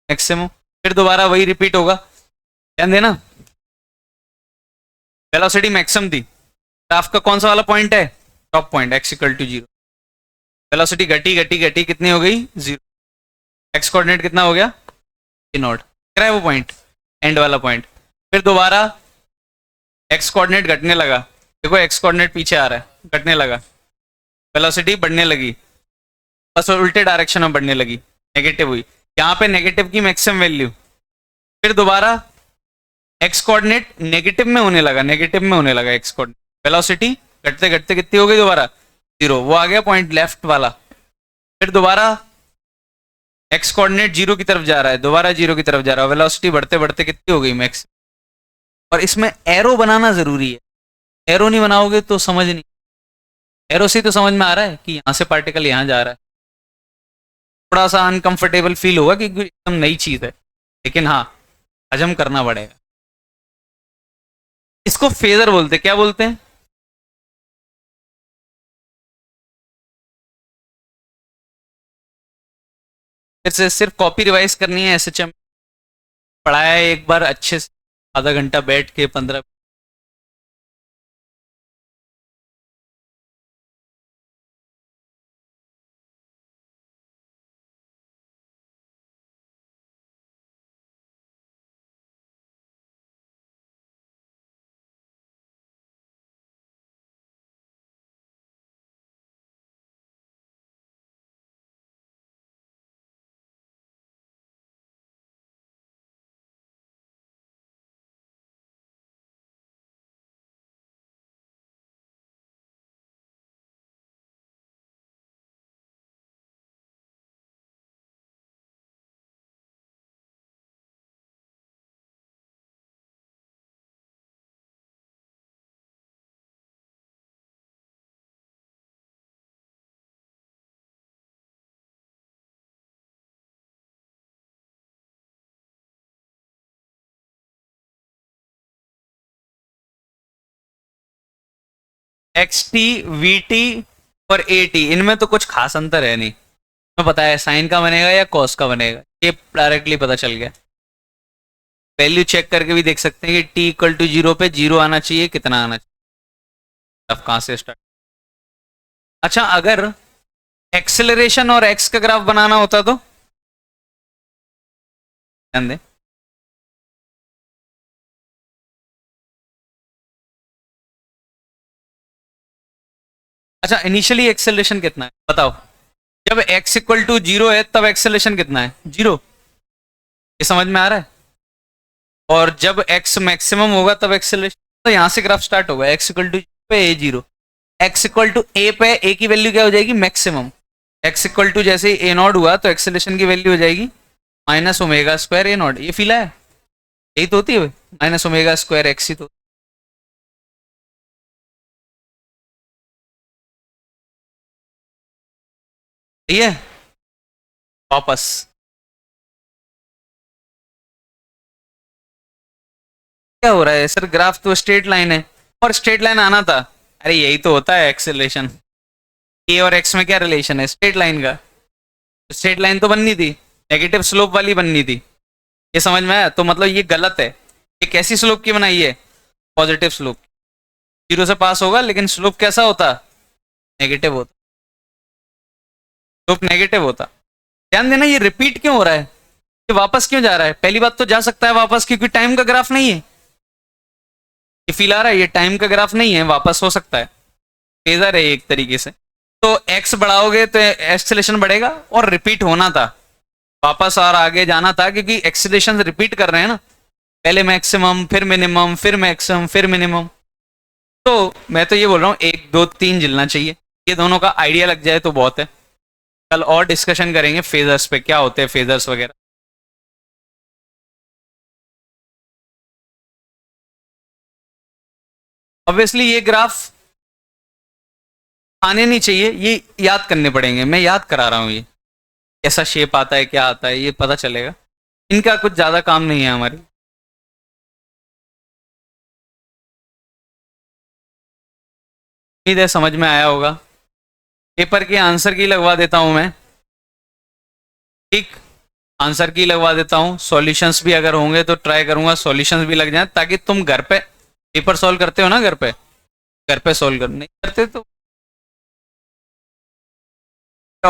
मैक्सिमम, फिर दोबारा वही रिपीट होगा। ध्यान देना, वेलोसिटी मैक्सिमम थी, ग्राफ का कौन सा वाला पॉइंट है, top point, X equal to 0, velocity घटी घटी घटी कितनी हो गई, 0, एक्स कोऑर्डिनेट कितना हो गया, ए नॉट, है वो पॉइंट, एंड वाला पॉइंट, फिर दोबारा एक्स कोऑर्डिनेट घटने लगा, देखो एक्स कोऑर्डिनेट पीछे आ रहा है, घटने लगा, वेलोसिटी बढ़ने लगी, बस उल्टे डायरेक्शन में बढ़ने लगी, नेगेटिव हुई, यहाँ पे नेगेटिव की मैक्सिमम वैल्यू, फिर दोबारा एक्स कोऑर्डिनेट नेगेटिव में होने लगा, नेगेटिव में होने लगा एक्स कोऑर्डिनेट, वेलोसिटी घटते घटते कितनी हो गई दोबारा, 0, वो आ गया पॉइंट लेफ्ट वाला, फिर दोबारा एक्स कोऑर्डिनेट 0 की तरफ जा रहा है, दोबारा 0 की तरफ जा रहा है, वेलोसिटी बढ़ते बढ़ते कितनी हो गई मैक्स। और इसमें एरो बनाना जरूरी है, एरो नहीं बनाओगे तो समझ नहीं, एरो से तो समझ में आ रहा है कि यहाँ से पार्टिकल यहाँ जा रहा है, थोड़ा सा अनकंफर्टेबल फील होगा क्योंकि एकदम नई चीज है, लेकिन हाँ हजम करना पड़ेगा। इसको फेजर बोलते, क्या बोलते हैं, फिर से सिर्फ कॉपी रिवाइज करनी है, एसएचएम पढ़ाया है एक बार अच्छे से, आधा घंटा बैठ के 15 एक्स टी, वी टी और ए टी, इनमें तो कुछ खास अंतर है नहीं। मैं पता है साइन का बनेगा या कॉस का बनेगा, ये डायरेक्टली पता चल गया। वैल्यू चेक करके भी देख सकते हैं कि टी इक्वल टू 0 पे 0 आना चाहिए, कितना आना चाहिए। अब कहाँ से स्टार्ट। अच्छा, अगर एक्सेलरेशन और एक्स का ग्राफ बनाना होता तो ध्यान दें। अच्छा, इनिशियली एक्सेलरेशन कितना है बताओ। जब x इक्वल टू 0 है तब एक्सेलरेशन कितना है, 0। ये समझ में आ रहा है। और जब x मैक्सिमम होगा तब एक्सेलरेशन, तो यहां से ग्राफ स्टार्ट होगा। x इक्वल टू पे a 0, x equal to a पे a की वैल्यू क्या हो जाएगी, मैक्सिमम। x इक्वल टू जैसे a नॉट हुआ तो एक्सेलरेशन की वैल्यू हो जाएगी minus omega square a naught. ये फीला है, यही तो होती है माइनस ओमेगा स्क्वायर एक्स ही तो। ठीक है, वापस क्या हो रहा है सर, ग्राफ तो स्ट्रेट लाइन है और स्ट्रेट लाइन आना था। अरे यही तो होता है एक्सेलरेशन। ए और एक्स में क्या रिलेशन है, स्ट्रेट लाइन का। स्ट्रेट लाइन तो बननी थी, नेगेटिव स्लोप वाली बननी थी। ये समझ में आया। तो मतलब ये गलत है। ये कैसी स्लोप की बनाई है, पॉजिटिव स्लोप। 0 से पास होगा लेकिन स्लोप कैसा होता, नेगेटिव होता। स्लोप नेगेटिव होता। ध्यान देना, ये रिपीट क्यों हो रहा है, ये वापस क्यों जा रहा है। पहली बात तो जा सकता है वापस क्योंकि टाइम का ग्राफ नहीं है। ये फील आ रहा है, ये टाइम का ग्राफ नहीं है, वापस हो सकता है। फेजर है एक तरीके से। तो एक्स बढ़ाओगे तो एक्सेलेरेशन बढ़ेगा और रिपीट होना था, वापस और आगे जाना था क्योंकि एक्सेलेरेशन रिपीट कर रहे हैं ना। पहले मैक्सिमम, फिर मिनिमम, फिर मैक्सिमम, फिर मिनिमम। तो मैं तो ये बोल रहा हूँ 1 2 3 जिलना चाहिए। ये दोनों का आइडिया लग जाए तो बहुत है। कल और डिस्कशन करेंगे फेजर्स पे, क्या होते हैं फेजर्स वगैरह। ऑब्वियसली ये ग्राफ आने नहीं चाहिए, ये याद करने पड़ेंगे। मैं याद करा रहा हूँ ये कैसा शेप आता है, क्या आता है, ये पता चलेगा। इनका कुछ ज्यादा काम नहीं है हमारी। उम्मीद है समझ में आया होगा। पेपर के आंसर की लगवा देता हूं मैं, ठीक। आंसर की लगवा देता हूँ, सॉल्यूशंस भी अगर होंगे तो ट्राई करूंगा सॉल्यूशंस भी लग जाए, ताकि तुम घर पे पेपर सॉल्व करते हो ना, घर पे सॉल्व कर नहीं करते तो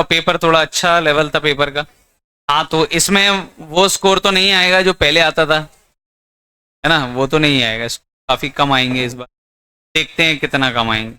पेपर थोड़ा अच्छा लेवल था पेपर का। हाँ, तो इसमें वो स्कोर तो नहीं आएगा जो पहले आता था, है ना, वो तो नहीं आएगा। काफी कम आएंगे इस बार, देखते हैं कितना कम आएंगे।